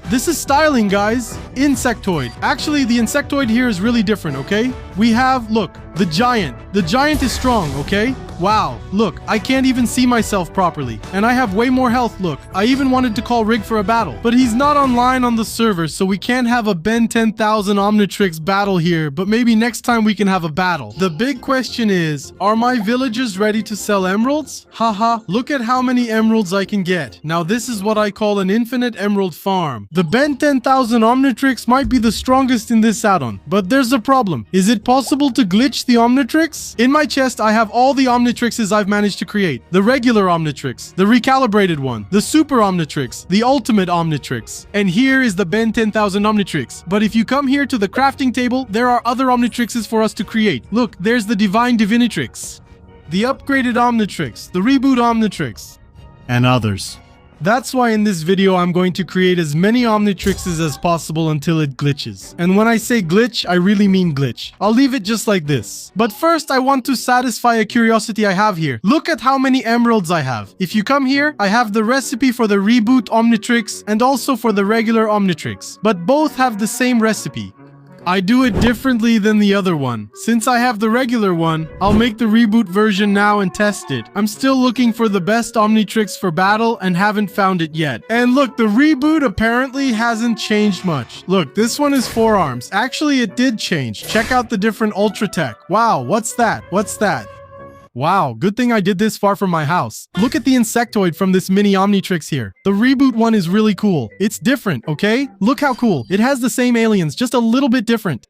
This is styling, guys. Insectoid. Actually, the insectoid here is really different, okay? We have, look, the giant. The giant is strong, okay? Wow, look, I can't even see myself properly. And I have way more health, look. I even wanted to call Rig for a battle. But he's not online on the server, so we can't have a Ben 10,000 Omnitrix battle here. But maybe next time we can have a battle. The big question is, are my villagers ready to sell emeralds? Haha, look at how many emeralds I can get. Now this is what I call an infinite emerald farm. The Ben 10,000 Omnitrix might be the strongest in this add-on. But there's a problem. Is it possible to glitch the Omnitrix? In my chest, I have all the Omnitrixes I've managed to create. The regular Omnitrix, the recalibrated one, the super Omnitrix, the ultimate Omnitrix. And here is the Ben 10,000 Omnitrix. But if you come here to the crafting table, there are other Omnitrixes for us to create. Look, there's the Divine Divinitrix, the upgraded Omnitrix, the reboot Omnitrix, and others. That's why in this video I'm going to create as many Omnitrixes as possible until it glitches. And when I say glitch, I really mean glitch. I'll leave it just like this. But first I want to satisfy a curiosity I have here. Look at how many emeralds I have. If you come here, I have the recipe for the reboot Omnitrix and also for the regular Omnitrix. But both have the same recipe. I do it differently than the other one. Since I have the regular one, I'll make the reboot version now and test it. I'm still looking for the best Omnitrix for battle and haven't found it yet. And look, the reboot apparently hasn't changed much. Look, this one is 4 arms. Actually, it did change. Check out the different Ultra Tech. Wow, what's that? What's that? Wow, good thing I did this far from my house. Look at the insectoid from this mini Omnitrix here. The reboot one is really cool. It's different, okay? Look how cool. It has the same aliens, just a little bit different.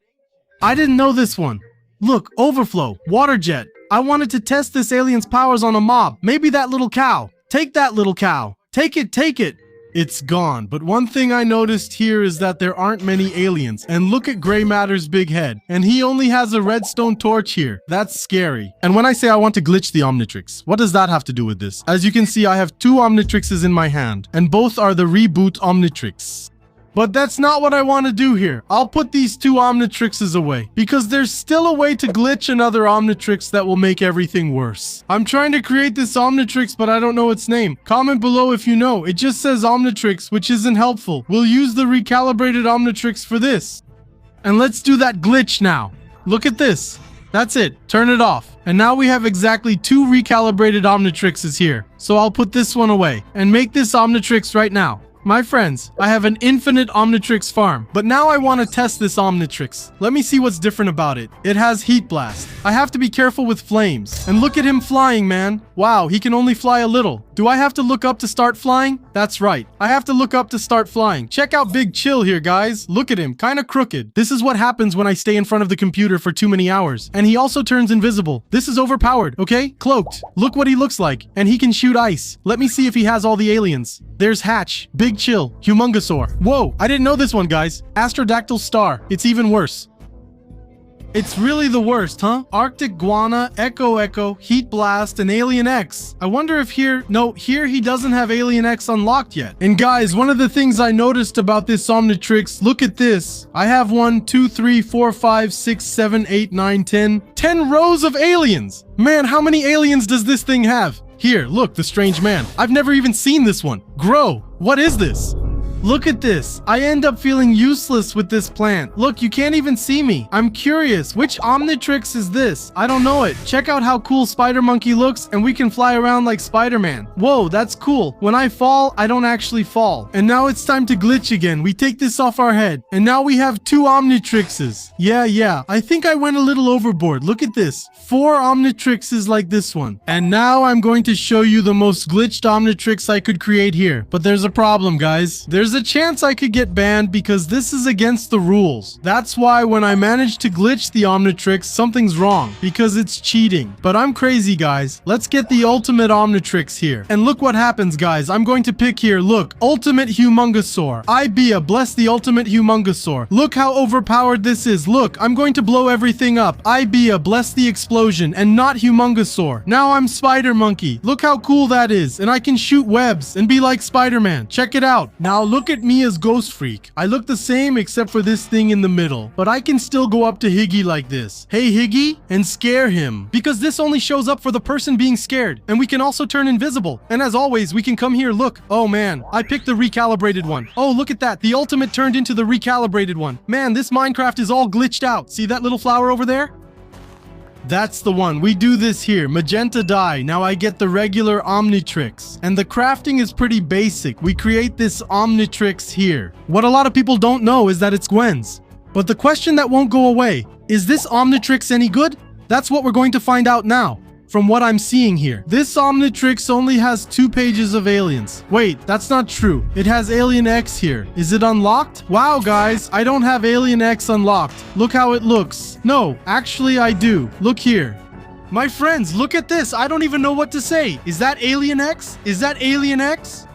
I didn't know this one. Look, overflow, water jet. I wanted to test this alien's powers on a mob. Maybe that little cow. Take that little cow. Take it, take it. It's gone, but one thing I noticed here is that there aren't many aliens. And look at Grey Matter's big head. And he only has a redstone torch here. That's scary. And when I say I want to glitch the Omnitrix, what does that have to do with this? As you can see, I have 2 Omnitrixes in my hand, and both are the reboot Omnitrix. But that's not what I want to do here. I'll put these 2 Omnitrixes away because there's still a way to glitch another Omnitrix that will make everything worse. I'm trying to create this Omnitrix, but I don't know its name. Comment below if you know. It just says Omnitrix, which isn't helpful. We'll use the recalibrated Omnitrix for this. And let's do that glitch now. Look at this. That's it. Turn it off. And now we have exactly 2 recalibrated Omnitrixes here. So I'll put this one away and make this Omnitrix right now. My friends, I have an infinite Omnitrix farm, but now I want to test this Omnitrix. Let me see what's different about it. It has Heat Blast. I have to be careful with flames. And look at him flying, man. Wow, he can only fly a little. Do I have to look up to start flying? That's right. I have to look up to start flying. Check out Big Chill here, guys. Look at him, kinda crooked. This is what happens when I stay in front of the computer for too many hours. And he also turns invisible. This is overpowered, okay? Cloaked. Look what he looks like. And he can shoot ice. Let me see if he has all the aliens. There's Hatch, Big Chill, Humongosaur. Whoa, I didn't know this one, guys. Astrodactyl Star. It's even worse. It's really the worst, huh? Arctic Guana, Echo, Heat Blast, and Alien X. I wonder if here he doesn't have Alien X unlocked yet. And guys, one of the things I noticed about this Omnitrix, look at this. I have 1, 2, 3, 4, 5, 6, 7, 8, 9, 10. 10 rows of aliens. Man, how many aliens does this thing have? Here, look, the strange man. I've never even seen this one. Grow. What is this? Look at this. I end up feeling useless with this plant. Look, you can't even see me. I'm curious, which Omnitrix is this? I don't know it. Check out how cool Spider Monkey looks, and we can fly around like Spider-Man. Whoa, that's cool. When I fall, I don't actually fall. And now it's time to glitch again. We take this off our head. And now we have 2 Omnitrixes. Yeah. I think I went a little overboard. Look at this. 4 Omnitrixes like this one. And now I'm going to show you the most glitched Omnitrix I could create here. But there's a problem, guys. There's a chance I could get banned because this is against the rules. That's why when I manage to glitch the Omnitrix, something's wrong because it's cheating. But I'm crazy, guys. Let's get the ultimate Omnitrix here. And look what happens, guys. I'm going to pick here. Look, Ultimate Humongosaur. Ibea, bless the Ultimate Humongosaur. Look how overpowered this is. Look, I'm going to blow everything up. Ibea, bless the explosion, and not Humongosaur. Now I'm Spider Monkey. Look how cool that is. And I can shoot webs and be like Spider-Man. Check it out. Now look at me as Ghost Freak. I look the same except for this thing in the middle. But I can still go up to Higgy like this. Hey Higgy, and scare him. Because this only shows up for the person being scared. And we can also turn invisible. And as always, we can come here, look. Oh man, I picked the recalibrated one. Oh, look at that. The ultimate turned into the recalibrated one. Man, this Minecraft is all glitched out. See that little flower over there? That's the one. We do this here. Magenta dye. Now I get the regular Omnitrix. And the crafting is pretty basic. We create this Omnitrix here. What a lot of people don't know is that it's Gwen's. But the question that won't go away, is this Omnitrix any good? That's what we're going to find out now. From what I'm seeing here, this Omnitrix only has 2 pages of aliens. Wait, that's not true. It has Alien X here. Is it unlocked? Wow, guys, I don't have Alien X unlocked. Look how it looks. No, actually I do. Look here. My friends, look at this. I don't even know what to say. Is that Alien X? Is that Alien X?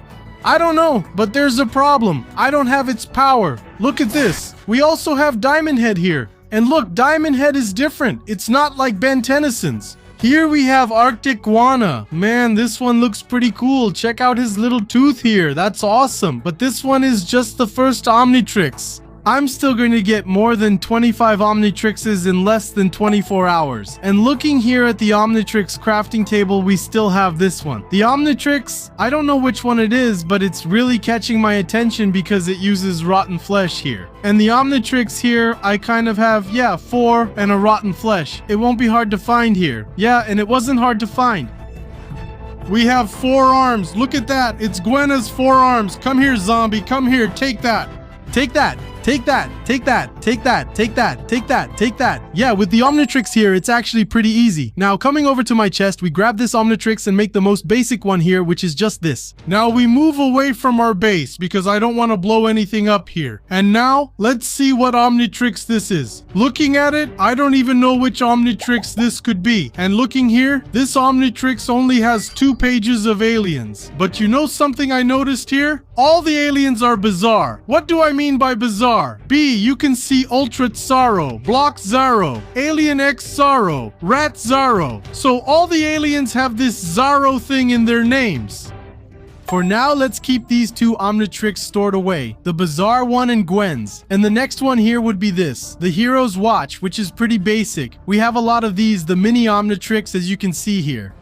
I don't know, but there's a problem. I don't have its power. Look at this. We also have Diamond Head here. And look, Diamond Head is different. It's not like Ben Tennyson's. Here we have Arctic Guana. Man, this one looks pretty cool. Check out his little tooth here. That's awesome. But this one is just the first Omnitrix. I'm still going to get more than 25 Omnitrixes in less than 24 hours. And looking here at the Omnitrix crafting table, we still have this one. The Omnitrix, I don't know which one it is, but it's really catching my attention because it uses rotten flesh here. And the Omnitrix here, I kind of have, 4 and a rotten flesh. It won't be hard to find here. Yeah, and it wasn't hard to find. We have 4 arms. Look at that. It's Gwenna's 4 arms. Come here, zombie. Come here. Take that. Take that. Take that, take that, take that, take that, take that, take that. Yeah, with the Omnitrix here, it's actually pretty easy. Now, coming over to my chest, we grab this Omnitrix and make the most basic one here, which is just this. Now, we move away from our base because I don't want to blow anything up here. And now, let's see what Omnitrix this is. Looking at it, I don't even know which Omnitrix this could be. And looking here, this Omnitrix only has 2 pages of aliens. But you know something I noticed here? All the aliens are bizarre. What do I mean by bizarre? B, you can see Ultra Tsaro, Block Zaro, Alien X Zaro, Rat Zaro. So all the aliens have this Zaro thing in their names. For now, let's keep these 2 Omnitrix stored away. The Bizarre one and Gwen's. And the next one here would be this. The Hero's Watch, which is pretty basic. We have a lot of these, the mini Omnitrix, as you can see here.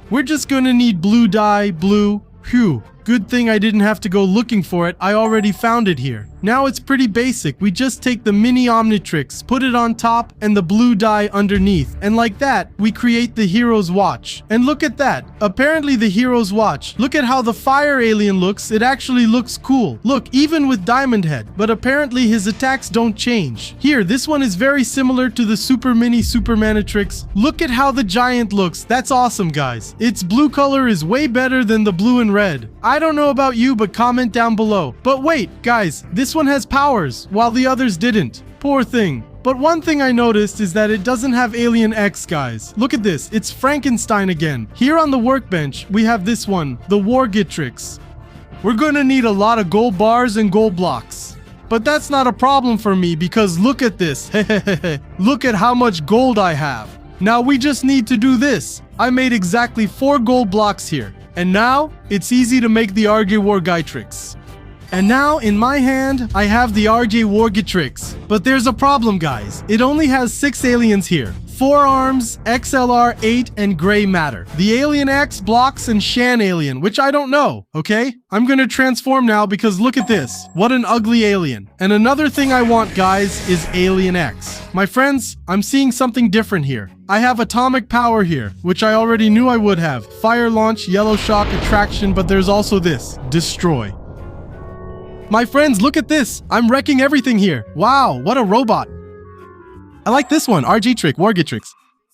We're just gonna need blue dye, blue. Phew. Good thing I didn't have to go looking for it. I already found it here. Now it's pretty basic. We just take the mini Omnitrix, put it on top, and the blue dye underneath. And like that, we create the hero's watch. And look at that. Apparently the hero's watch. Look at how the fire alien looks. It actually looks cool. Look, even with Diamond Head. But apparently his attacks don't change. Here, this one is very similar to the super mini Supermanatrix. Look at how the giant looks. That's awesome, guys. Its blue color is way better than the blue and red. I don't know about you, but comment down below. But wait, guys, this one has powers, while the others didn't. Poor thing. But one thing I noticed is that it doesn't have Alien X, guys. Look at this, it's Frankenstein again. Here on the workbench, we have this one, the Wargitrix. We're gonna need a lot of gold bars and gold blocks. But that's not a problem for me because look at this. Look at how much gold I have. Now we just need to do this. I made exactly 4 gold blocks here. And now, it's easy to make the RJ Wargitrix. And now, in my hand, I have the RJ Wargitrix. But there's a problem, guys. It only has 6 aliens here. 4 arms, XLR, 8, and gray matter. The Alien X, Blocks, and Shan Alien, which I don't know, okay? I'm gonna transform now because look at this. What an ugly alien. And another thing I want, guys, is Alien X. My friends, I'm seeing something different here. I have atomic power here, which I already knew I would have. Fire launch, yellow shock, attraction, but there's also this. Destroy. My friends, look at this. I'm wrecking everything here. Wow, what a robot. I like this one, Wargitrix.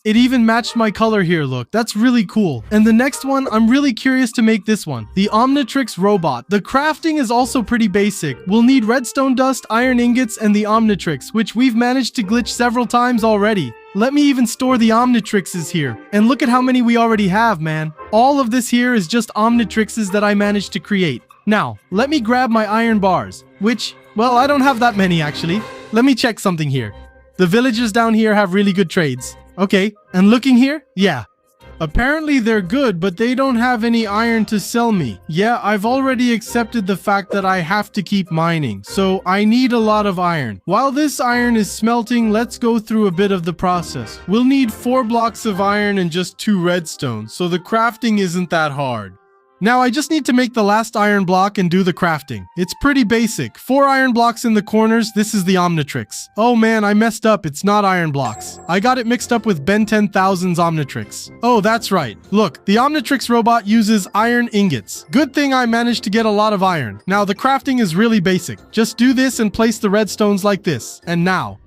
It even matched my color here, look. That's really cool. And the next one, I'm really curious to make this one. The Omnitrix robot. The crafting is also pretty basic. We'll need redstone dust, iron ingots, and the Omnitrix, which we've managed to glitch several times already. Let me even store the Omnitrixes here. And look at how many we already have, man. All of this here is just Omnitrixes that I managed to create. Now, let me grab my iron bars, which, well, I don't have that many actually. Let me check something here. The villagers down here have really good trades. Okay, and looking here? Yeah. Apparently they're good, but they don't have any iron to sell me. Yeah, I've already accepted the fact that I have to keep mining, so I need a lot of iron. While this iron is smelting, let's go through a bit of the process. We'll need 4 blocks of iron and just 2 redstone, so the crafting isn't that hard. Now I just need to make the last iron block and do the crafting. It's pretty basic. 4 iron blocks in the corners. This is the Omnitrix. Oh man, I messed up. It's not iron blocks. I got it mixed up with Ben 10,000's Omnitrix. Oh, that's right. Look, the Omnitrix robot uses iron ingots. Good thing I managed to get a lot of iron. Now the crafting is really basic. Just do this and place the redstones like this. And now,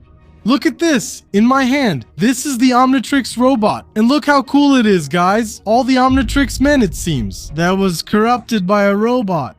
look at this, in my hand. This is the Omnitrix robot. And look how cool it is, guys. All the Omnitrix men, it seems. That was corrupted by a robot.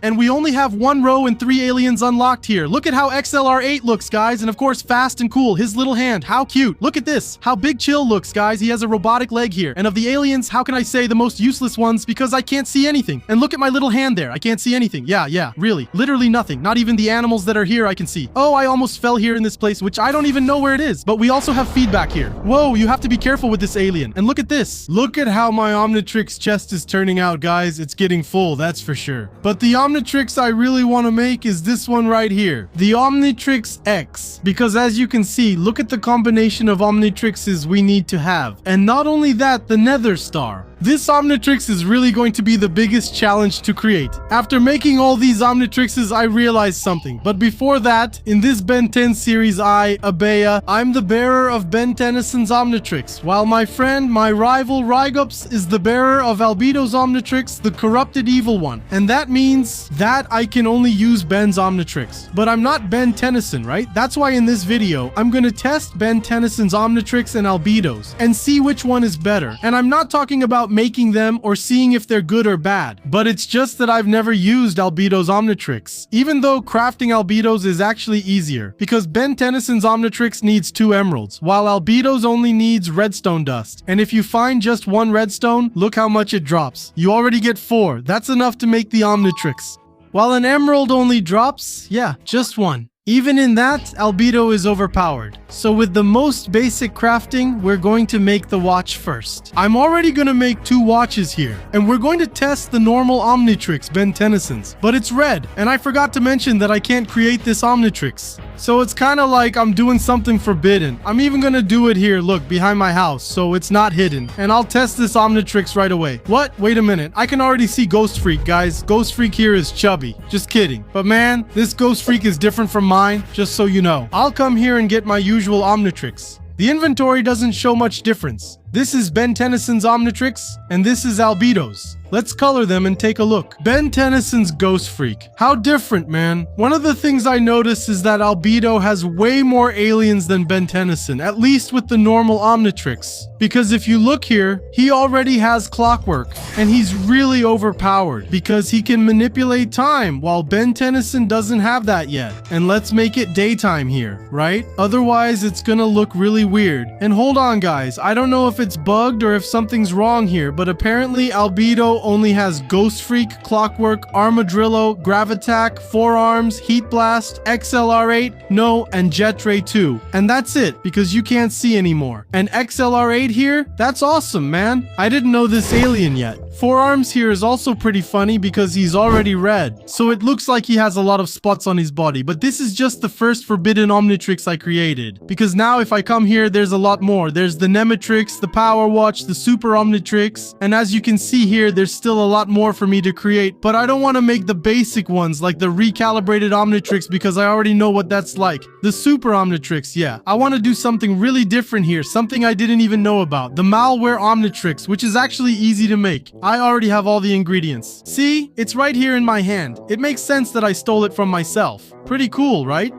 And we only have 1 row and 3 aliens unlocked here. Look at how XLR8 looks, guys. And of course, fast and cool. His little hand, how cute. Look at this, how Big Chill looks, guys. He has a robotic leg here. And of the aliens, how can I say the most useless ones? Because I can't see anything. And look at my little hand there. I can't see anything. Yeah, really. Literally nothing. Not even the animals that are here I can see. Oh, I almost fell here in this place, which I don't even know where it is. But we also have feedback here. Whoa, you have to be careful with this alien. And look at this. Look at how my Omnitrix chest is turning out, guys. It's getting full, that's for sure. But the Omnitrix I really want to make is this one right here, the Omnitrix X, because as you can see, look at the combination of Omnitrixes we need to have. And not only that, the Nether Star. This Omnitrix is really going to be the biggest challenge to create. After making all these Omnitrixes, I realized something. But before that, in this Ben 10 series, Abea, I'm the bearer of Ben Tennyson's Omnitrix, while my friend, my rival Rygops, is the bearer of Albedo's Omnitrix, the corrupted evil one. And that means that I can only use Ben's Omnitrix. But I'm not Ben Tennyson, right? That's why in this video, I'm gonna test Ben Tennyson's Omnitrix and Albedo's and see which one is better. And I'm not talking about making them or seeing if they're good or bad, but it's just that I've never used Albedo's Omnitrix, even though crafting Albedo's is actually easier, because Ben Tennyson's Omnitrix needs 2 emeralds, while Albedo's only needs redstone dust. And if you find just 1 redstone, look how much it drops. You already get 4. That's enough to make the Omnitrix. While an emerald only drops, yeah, just 1. Even in that, albedo is overpowered. So with the most basic crafting, we're going to make the watch first. I'm already going to make 2 watches here, and we're going to test the normal Omnitrix Ben Tennyson's, but it's red, and I forgot to mention that I can't create this Omnitrix. So it's kind of like I'm doing something forbidden. I'm even going to do it here, look, behind my house, so it's not hidden. And I'll test this Omnitrix right away. What? Wait a minute. I can already see Ghost Freak, guys. Ghost Freak here is chubby. Just kidding. But man, this Ghost Freak is different from mine, just so you know. I'll come here and get my usual Omnitrix. The inventory doesn't show much difference. This is Ben Tennyson's Omnitrix, and this is albedo's. Let's color them and take a look. Ben Tennyson's Ghost Freak. How different, man. One of the things I noticed is that albedo has way more aliens than Ben Tennyson, at least with the normal Omnitrix. Because if you look here, he already has clockwork, and he's really overpowered because he can manipulate time, while Ben Tennyson doesn't have that yet. And let's make it daytime here, right? Otherwise, it's gonna look really weird. And hold on, guys. I don't know if it's bugged or if something's wrong here, but apparently albedo only has Ghost Freak, Clockwork, Armadillo, Gravitack, Forearms, Heat Blast, XLR8, No, and Jet Ray 2. And that's it, because you can't see anymore. And XLR8 here? That's awesome, man. I didn't know this alien yet. Forearms here is also pretty funny because he's already red, so it looks like he has a lot of spots on his body, but this is just the first forbidden Omnitrix I created. Because now if I come here, there's a lot more. There's the Nemetrix, the Power Watch, the Super Omnitrix, and as you can see here, there's still a lot more for me to create, but I don't want to make the basic ones like the recalibrated Omnitrix because I already know what that's like. The Super Omnitrix, yeah. I want to do something really different here, something I didn't even know about. The Malware Omnitrix, which is actually easy to make. I already have all the ingredients. See? It's right here in my hand. It makes sense that I stole it from myself. Pretty cool, right?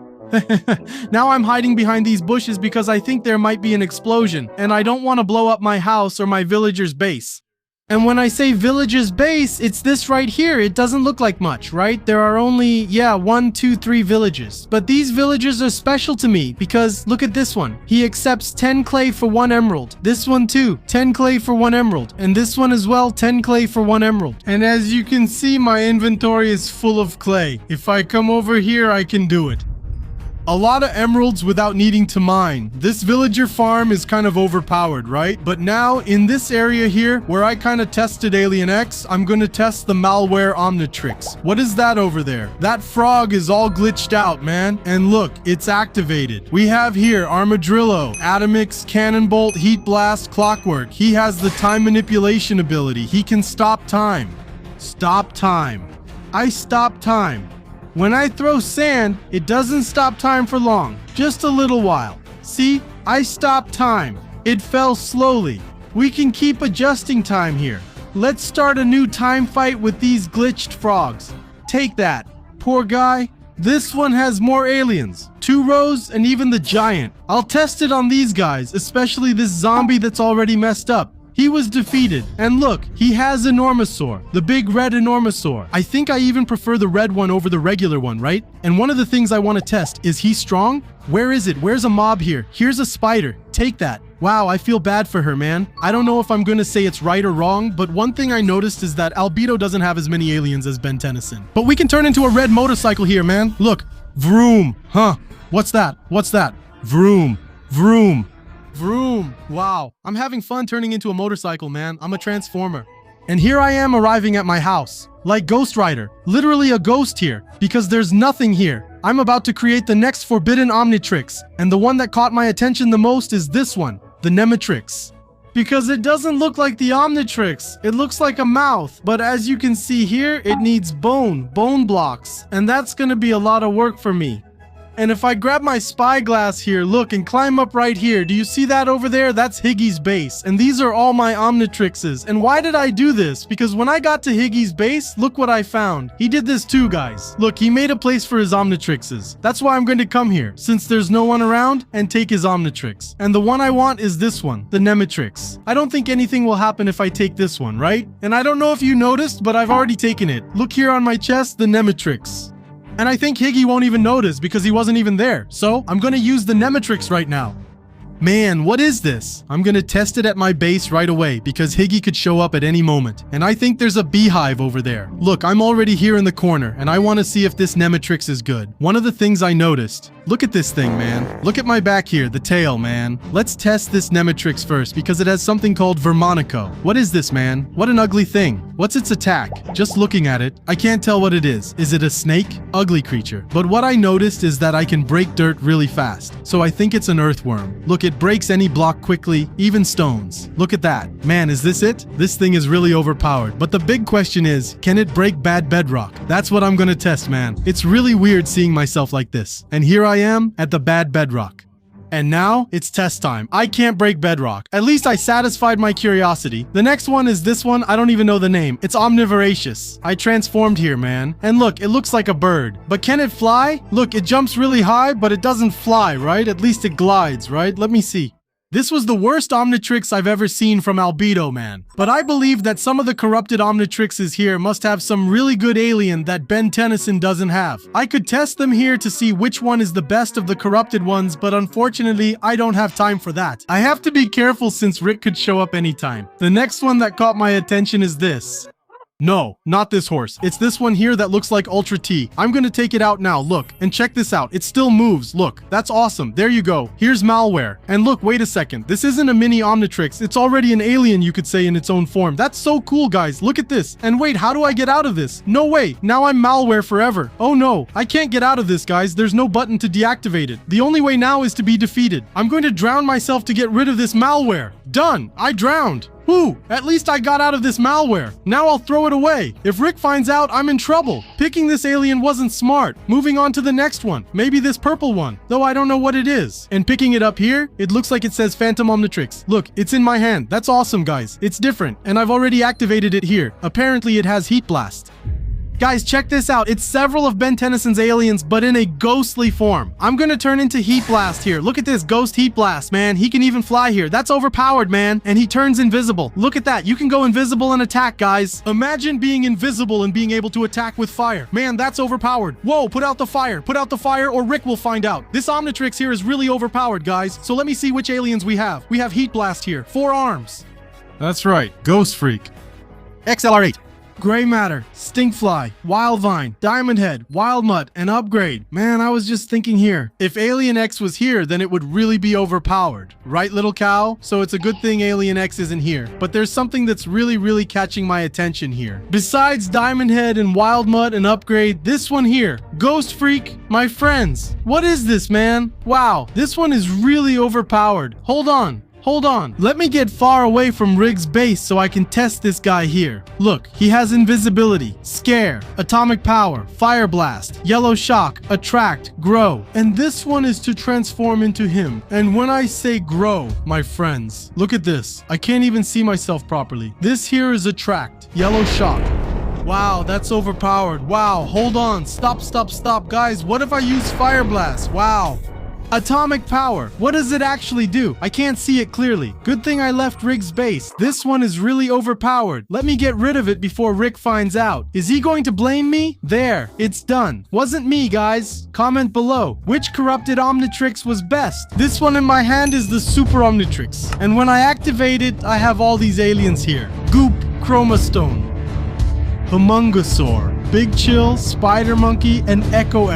Now I'm hiding behind these bushes because I think there might be an explosion, and I don't want to blow up my house or my villager's base. And when I say villager's base, it's this right here. It doesn't look like much, right? There are only, 1, 2, 3 villages. But these villagers are special to me because look at this one. He accepts 10 clay for 1 emerald. This one too, 10 clay for 1 emerald. And this one as well, 10 clay for 1 emerald. And as you can see, my inventory is full of clay. If I come over here, I can do it. A lot of emeralds without needing to mine. This villager farm is kind of overpowered, right? But now in this area here, where I kind of tested Alien X, I'm going to test the Malware Omnitrix. What is that over there? That frog is all glitched out, man. And look, it's activated. We have here Armadillo, Atomix, Cannonbolt, Heat Blast, Clockwork. He has the time manipulation ability. He can stop time. Stop time. I stop time. When I throw sand, it doesn't stop time for long, just a little while. See, I stopped time. It fell slowly. We can keep adjusting time here. Let's start a new time fight with these glitched frogs. Take that. Poor guy. This one has more aliens. 2 rows and even the giant. I'll test it on these guys, especially this zombie that's already messed up. He was defeated, and look, he has Enormosaur, the big red Enormosaur. I think I even prefer the red one over the regular one, right? And one of the things I want to test, is he strong? Where is it? Where's a mob here? Here's a spider. Take that. Wow, I feel bad for her, man. I don't know if I'm gonna say it's right or wrong, but one thing I noticed is that albedo doesn't have as many aliens as Ben Tennyson. But we can turn into a red motorcycle here, man. Look, vroom. Huh, what's that? What's that? Vroom, vroom. Vroom. Wow. I'm having fun turning into a motorcycle, man. I'm a transformer. And here I am arriving at my house. Like Ghost Rider. Literally a ghost here. Because there's nothing here. I'm about to create the next forbidden Omnitrix. And the one that caught my attention the most is this one. The Nemetrix. Because it doesn't look like the Omnitrix. It looks like a mouth. But as you can see here, it needs bone blocks. And that's gonna be a lot of work for me. And if I grab my spyglass here, look, and climb up right here, do you see that over there? That's Higgy's base. And these are all my Omnitrixes. And why did I do this? Because when I got to Higgy's base, look what I found. He did this too, guys. Look, he made a place for his Omnitrixes. That's why I'm going to come here, since there's no one around, and take his Omnitrix. And the one I want is this one, the Nemetrix. I don't think anything will happen if I take this one, right? And I don't know if you noticed, but I've already taken it. Look here on my chest, the Nemetrix. And I think Higgy won't even notice because he wasn't even there. So I'm gonna use the Nemetrix right now. Man, what is this? I'm gonna test it at my base right away because Higgy could show up at any moment. And I think there's a beehive over there. Look, I'm already here in the corner and I want to see if this Omnitrix is good. One of the things I noticed, look at this thing, man. Look at my back here, the tail, man. Let's test this Omnitrix first because it has something called Vermonico. What is this, man? What an ugly thing. What's its attack? Just looking at it, I can't tell what it is. Is it a snake? Ugly creature. But what I noticed is that I can break dirt really fast. So I think it's an earthworm. Look, it breaks any block quickly, even stones. Look at that. Man, is this it? This thing is really overpowered. But the big question is, can it break bad bedrock? That's what I'm gonna test, man. It's really weird seeing myself like this. And here I am at the bad bedrock. And now, it's test time. I can't break bedrock. At least I satisfied my curiosity. The next one is this one. I don't even know the name. It's Omnitrixes. I transformed here, man. And look, it looks like a bird. But can it fly? Look, it jumps really high, but it doesn't fly, right? At least it glides, right? Let me see. This was the worst Omnitrix I've ever seen from Albedo, man. But I believe that some of the corrupted Omnitrixes here must have some really good alien that Ben Tennyson doesn't have. I could test them here to see which one is the best of the corrupted ones, but unfortunately, I don't have time for that. I have to be careful since Rick could show up anytime. The next one that caught my attention is this. No, not this horse. It's this one here that looks like Ultra T. I'm gonna take it out now, look. And check this out, it still moves, look. That's awesome, there you go. Here's malware. And look, wait a second. This isn't a mini Omnitrix, it's already an alien, you could say, in its own form. That's so cool, guys, look at this. And wait, how do I get out of this? No way, now I'm malware forever. Oh no, I can't get out of this, guys. There's no button to deactivate it. The only way now is to be defeated. I'm going to drown myself to get rid of this malware. Done, I drowned. Whew, at least I got out of this malware. Now I'll throw it away. If Rick finds out, I'm in trouble. Picking this alien wasn't smart. Moving on to the next one. Maybe this purple one, though I don't know what it is. And picking it up here, it looks like it says Phantom Omnitrix. Look, it's in my hand. That's awesome, guys. It's different, and I've already activated it here. Apparently it has Heat Blast. Guys, check this out. It's several of Ben Tennyson's aliens, but in a ghostly form. I'm gonna turn into Heat Blast here. Look at this Ghost Heat Blast, man. He can even fly here. That's overpowered, man. And he turns invisible. Look at that. You can go invisible and attack, guys. Imagine being invisible and being able to attack with fire. Man, that's overpowered. Whoa, put out the fire. Put out the fire or Rick will find out. This Omnitrix here is really overpowered, guys. So let me see which aliens we have. We have Heat Blast here. 4 arms.
That's right, Ghost Freak.
XLR8. Gray Matter, Stinkfly, Wildvine, Diamond Head, Wild Mutt, and Upgrade. Man, I was just thinking here. If Alien X was here, then it would really be overpowered. Right, little cow? So it's a good thing Alien X isn't here. But there's something that's really catching my attention here. Besides Diamond Head and Wild Mutt and Upgrade, this one here, Ghost Freak, my friends. What is this, man? Wow, this one is really overpowered. Hold on. Hold on, let me get far away from Rig's base so I can test this guy here. Look, he has invisibility, scare, atomic power, fire blast, yellow shock, attract, grow. And this one is to transform into him. And when I say grow, my friends, look at this. I can't even see myself properly. This here is attract, yellow shock. Wow, that's overpowered. Wow, hold on, stop, guys. What if I use fire blast? Wow. Atomic power. What does it actually do? I can't see it clearly. Good thing I left Rig's base. This one is really overpowered. Let me get rid of it before Rick finds out. Is he going to blame me? There, it's done. Wasn't me, guys. Comment below. Which corrupted Omnitrix was best? This one in my hand is the Super Omnitrix. And when I activate it, I have all these aliens here. Goop, Chromastone, Humungosaur, Big Chill, Spider Monkey, and Echo.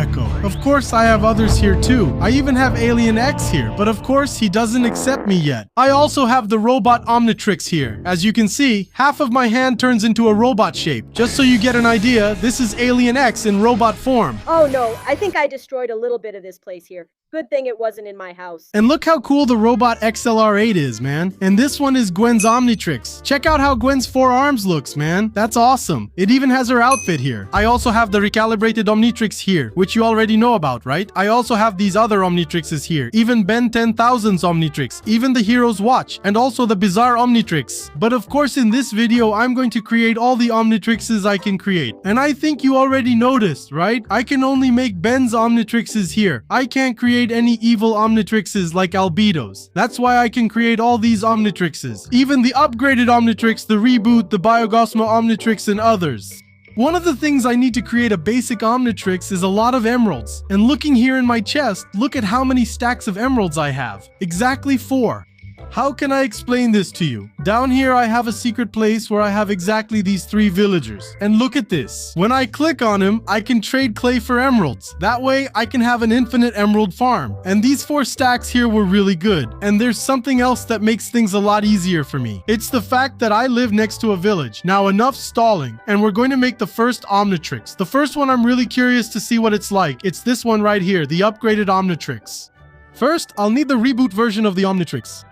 Of course, I have others here too. I even have Alien X here, but of course, he doesn't accept me yet. I also have the Robot Omnitrix here. As you can see, half of my hand turns into a robot shape. Just so you get an idea, this is Alien X in robot form.
Oh no, I think I destroyed a little bit of this place here. Good thing it wasn't in my house.
And look how cool the Robot XLR8 is, man. And this one is Gwen's Omnitrix. Check out how Gwen's 4 arms looks, man. That's awesome. It even has her outfit here. I also have the recalibrated Omnitrix here, which you already know about, right? I also have these other Omnitrixes here. Even Ben 10,000's Omnitrix, even the Hero's Watch, and also the Bizarre Omnitrix. But of course, in this video, I'm going to create all the Omnitrixes I can create. And I think you already noticed, right? I can only make Ben's Omnitrixes here. I can't create any evil Omnitrixes like Albedo's. That's why I can create all these Omnitrixes. Even the upgraded Omnitrix, the reboot, the Biogosma Omnitrix, and others. One of the things I need to create a basic Omnitrix is a lot of emeralds. And looking here in my chest, look at how many stacks of emeralds I have. Exactly 4. How can I explain this to you? Down here I have a secret place where I have exactly these 3 villagers. And look at this. When I click on him, I can trade clay for emeralds. That way I can have an infinite emerald farm. And these 4 stacks here were really good. And there's something else that makes things a lot easier for me. It's the fact that I live next to a village. Now enough stalling. And we're going to make the first Omnitrix. The first one I'm really curious to see what it's like. It's this one right here, the upgraded Omnitrix. First, I'll need the reboot version of the Omnitrix.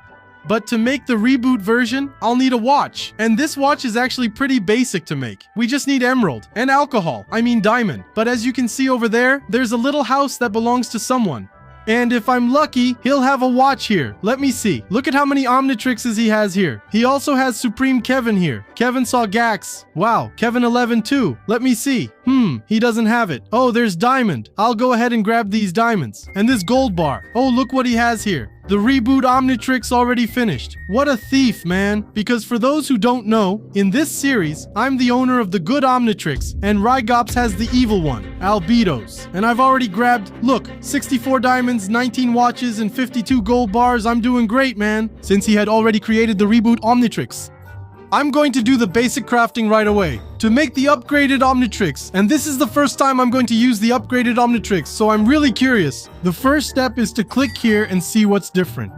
But to make the reboot version, I'll need a watch. And this watch is actually pretty basic to make. We just need emerald and alcohol, I mean diamond. But as you can see over there, there's a little house that belongs to someone. And if I'm lucky, he'll have a watch here. Let me see. Look at how many Omnitrixes he has here. He also has Supreme Kevin here. Kevin saw Gax. Wow, Kevin 11 too. Let me see. He doesn't have it. Oh, there's diamond. I'll go ahead and grab these diamonds. And this gold bar. Oh, look what he has here. The reboot Omnitrix already finished. What a thief, man. Because for those who don't know, in this series, I'm the owner of the good Omnitrix, and Rygops has the evil one, Albedos. And I've already grabbed, look, 64 diamonds, 19 watches, and 52 gold bars. I'm doing great, man. Since he had already created the reboot Omnitrix. I'm going to do the basic crafting right away to make the upgraded Omnitrix. And this is the first time I'm going to use the upgraded Omnitrix, so I'm really curious. The first step is to click here and see what's different.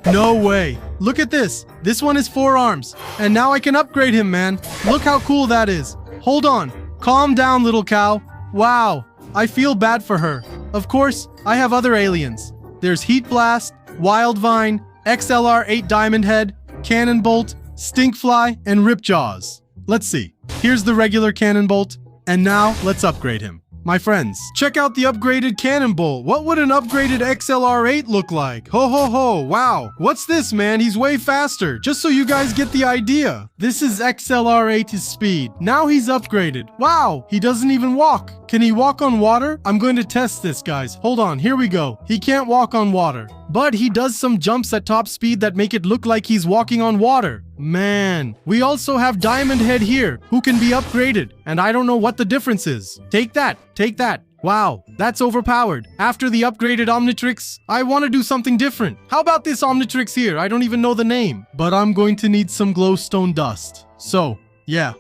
No way. Look at this. This one is 4 arms. And now I can upgrade him, man. Look how cool that is. Hold on. Calm down, little cow. Wow. I feel bad for her. Of course, I have other aliens. There's Heat Blast, Wildvine, XLR-8 Diamond Head, Cannon Bolt, Stinkfly, and Ripjaws. Let's see. Here's the regular Cannon Bolt, and now let's upgrade him. My friends, check out the upgraded Cannon Bolt. What would an upgraded XLR-8 look like? Ho ho ho, wow. What's this, man? He's way faster. Just so you guys get the idea. This is XLR-8's speed. Now he's upgraded. Wow, he doesn't even walk. Can he walk on water? I'm going to test this, guys. Hold on, here we go. He can't walk on water. But he does some jumps at top speed that make it look like he's walking on water. Man, we also have Diamond Head here, who can be upgraded, and I don't know what the difference is. Take that, take that. Wow, that's overpowered. After the upgraded Omnitrix, I want to do something different. How about this Omnitrix here? I don't even know the name, but I'm going to need some glowstone dust. So, yeah.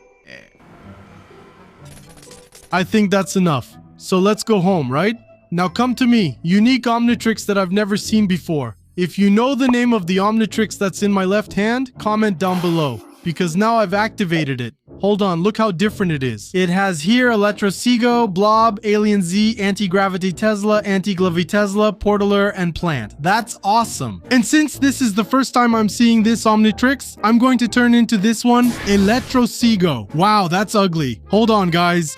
I think that's enough. So let's go home, right? Now come to me, unique Omnitrix that I've never seen before. If you know the name of the Omnitrix that's in my left hand, comment down below. Because now I've activated it. Hold on, look how different it is. It has here Electrocigo, Blob, Alien Z, Anti-Gravity Tesla, Anti-Glovy Tesla, Portaler, and Plant. That's awesome. And since this is the first time I'm seeing this Omnitrix, I'm going to turn into this one, Electrocigo. Wow, that's ugly. Hold on, guys.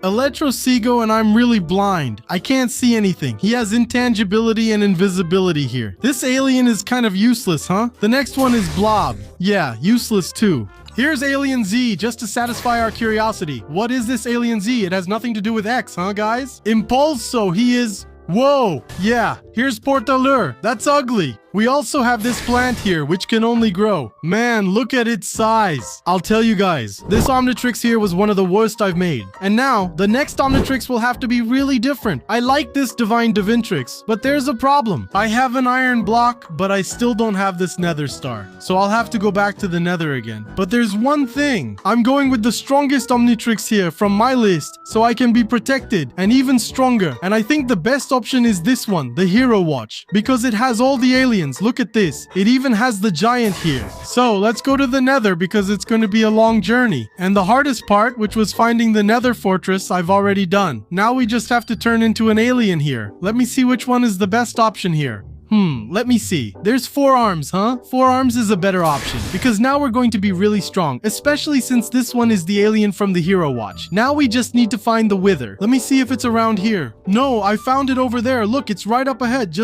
Electrocigo, and I'm really blind. I can't see anything. He has intangibility and invisibility here. This alien is kind of useless, huh? The next one is Blob. Yeah, useless too. Here's Alien Z, just to satisfy our curiosity. What is this Alien Z? It has nothing to do with X, huh, guys? Impulso, he is... Whoa! Yeah, here's Portaleur. That's ugly. We also have this plant here, which can only grow. Man, look at its size. I'll tell you guys, this Omnitrix here was one of the worst I've made. And now, the next Omnitrix will have to be really different. I like this Divine Divintrix, but there's a problem. I have an iron block, but I still don't have this nether star. So I'll have to go back to the nether again. But there's one thing. I'm going with the strongest Omnitrix here from my list, so I can be protected and even stronger. And I think the best option is this one, the Hero Watch, because it has all the aliens. Look at this. It even has the giant here. So let's go to the nether because it's going to be a long journey. And the hardest part, which was finding the nether fortress, I've already done. Now we just have to turn into an alien here. Let me see which one is the best option here. Let me see. There's 4 arms, huh? 4 arms is a better option because now we're going to be really strong, especially since this one is the alien from the Hero Watch. Now we just need to find the Wither. Let me see if it's around here. No, I found it over there. Look, it's right up ahead.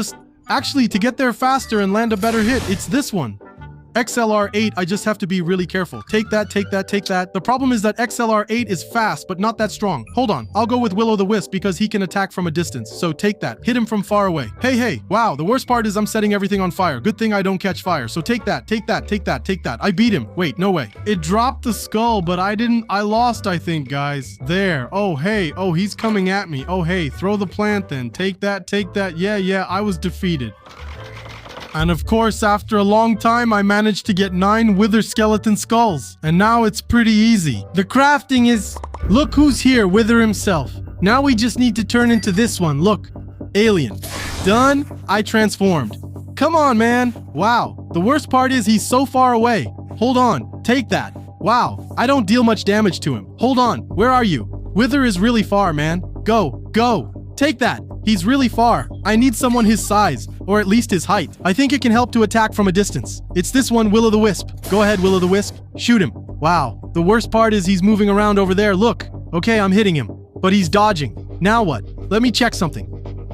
Actually, to get there faster and land a better hit, it's this one.
XLR8, I just have to be really careful. Take that, take that, take that. The problem is that XLR8 is fast, but not that strong. Hold on, I'll go with Will-O-the-Wisp because he can attack from a distance. So take that, hit him from far away. Hey, hey, wow, the worst part is I'm setting everything on fire. Good thing I don't catch fire. So take that, take that, take that, take that. I beat him. Wait, no way. It dropped the skull, but I lost, I think, guys. There. Oh, hey, oh, he's coming at me. Oh, hey, throw the plant then. Take that, take that. Yeah, I was defeated. And of course, after a long time, I managed to get 9 wither skeleton skulls. And now it's pretty easy. The crafting is... Look who's here, Wither himself. Now we just need to turn into this one. Look. Alien. Done. I transformed. Come on, man. Wow. The worst part is he's so far away. Hold on. Take that. Wow. I don't deal much damage to him. Hold on. Where are you? Wither is really far, man. Go. Go. Take that. He's really far. I need someone his size, or at least his height. I think it can help to attack from a distance. It's this one, Will-O-the-Wisp. Go ahead, Will-O-the-Wisp. Shoot him. Wow. The worst part is he's moving around over there. Look. Okay, I'm hitting him. But he's dodging. Now what? Let me check something.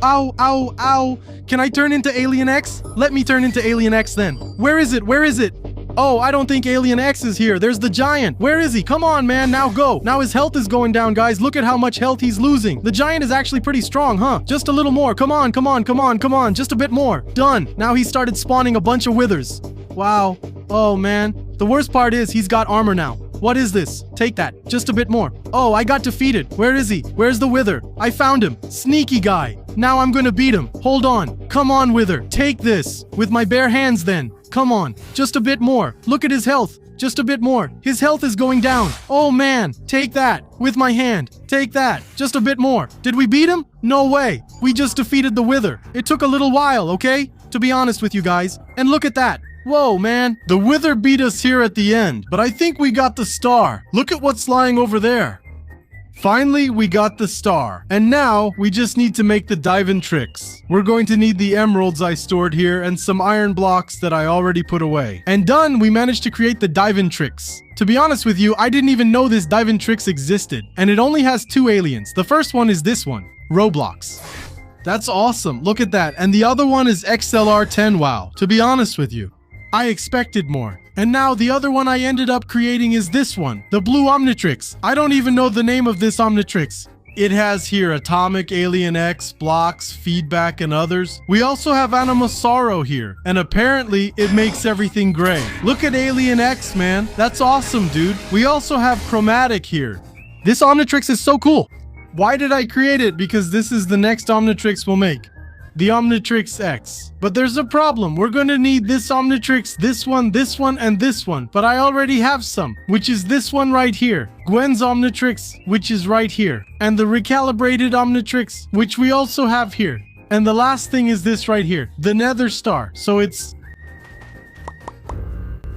Ow, ow, ow. Can I turn into Alien X? Let me turn into Alien X then. Where is it? Where is it? Oh, I don't think Alien X is here. There's the giant. Where is he? Come on, man. Now go. Now his health is going down, guys. Look at how much health he's losing. The giant is actually pretty strong, huh? Just a little more. Come on, come on, come on, come on. Just a bit more. Done. Now he started spawning a bunch of withers. Wow. Oh, man. The worst part is he's got armor now. What is this? Take that. Just a bit more. Oh, I got defeated. Where is he? Where's the wither? I found him. Sneaky guy. Now I'm gonna beat him. Hold on. Come on, wither. Take this. With my bare hands then. Come on. Just a bit more. Look at his health. Just a bit more. His health is going down. Oh man. Take that. With my hand. Take that. Just a bit more. Did we beat him? No way. We just defeated the wither. It took a little while, okay? To be honest with you guys. And look at that. Whoa, man. The wither beat us here at the end, but I think we got the star. Look at what's lying over there. Finally, we got the star. And now, we just need to make the Biometrix. We're going to need the emeralds I stored here and some iron blocks that I already put away. And done, we managed to create the Biometrix. To be honest with you, I didn't even know this Biometrix existed. And it only has 2 aliens. The first one is this one, Roblox. That's awesome. Look at that. And the other one is XLR10. Wow. To be honest with you, I expected more. And now the other one I ended up creating is this one, the blue Omnitrix. I don't even know the name of this Omnitrix. It has here Atomic, Alien X, Blocks, Feedback, and others. We also have Animosauro here, and apparently it makes everything gray. Look at Alien X, man. That's awesome, dude. We also have Chromatic here. This Omnitrix is so cool. Why did I create it? Because this is the next Omnitrix we'll make. The Omnitrix X. But there's a problem. We're going to need this Omnitrix, this one, and this one. But I already have some, which is this one right here. Gwen's Omnitrix, which is right here. And the recalibrated Omnitrix, which we also have here. And the last thing is this right here, the Nether Star. So it's...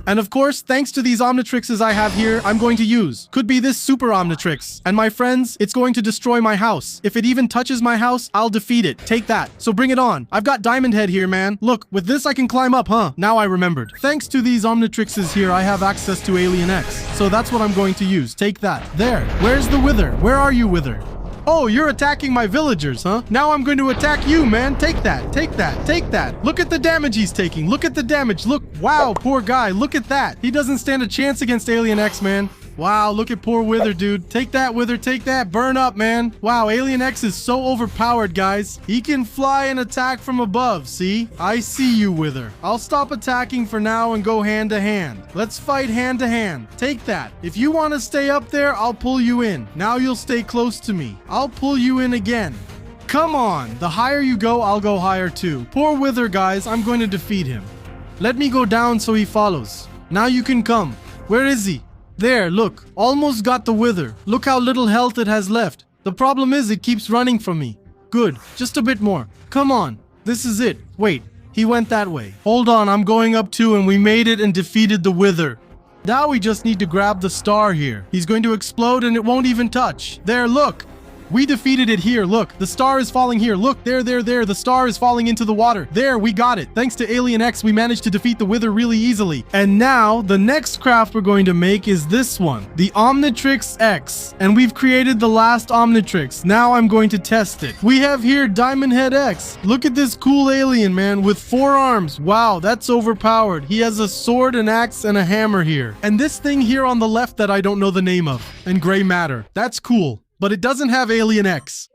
And of course, thanks to these Omnitrixes I have here, I'm going to use. Could be this Super Omnitrix. And my friends, it's going to destroy my house. If it even touches my house, I'll defeat it. Take that. So bring it on. I've got Diamond Head here, man. Look, with this I can climb up, huh? Now I remembered. Thanks to these Omnitrixes here, I have access to Alien X. So that's what I'm going to use. Take that. There. Where's the Wither? Where are you, Wither? Oh, you're attacking my villagers, huh? Now I'm going to attack you, man. Take that. Take that. Take that. Look at the damage he's taking. Look at the damage. Look. Wow, poor guy. Look at that. He doesn't stand a chance against Alien X, man. Wow, look at poor Wither, dude. Take that, Wither. Take that. Burn up, man. Wow, Alien X is so overpowered, guys. He can fly and attack from above, see? I see you, Wither. I'll stop attacking for now and go hand to hand. Let's fight hand to hand. Take that. If you want to stay up there, I'll pull you in. Now you'll stay close to me. I'll pull you in again. Come on. The higher you go, I'll go higher too. Poor Wither, guys. I'm going to defeat him. Let me go down so he follows. Now you can come. Where is he? There, look. Almost got the Wither. Look how little health it has left. The problem is it keeps running from me. Good. Just a bit more. Come on. This is it. Wait. He went that way. Hold on. I'm going up too, and we made it and defeated the Wither. Now we just need to grab the star here. He's going to explode and it won't even touch. There, look. We defeated it here. Look, the star is falling here. Look, there. The star is falling into the water. There, we got it. Thanks to Alien X, we managed to defeat the Wither really easily.
And now, the next craft we're going to make is this one, the Omnitrix X. And we've created the last Omnitrix. Now I'm going to test it. We have here Diamond Head X. Look at this cool alien, man, with 4 arms. Wow, that's overpowered. He has a sword, an axe, and a hammer here.
And this thing here on the left that I don't know the name of. And gray matter. That's cool. But it doesn't have Alien X.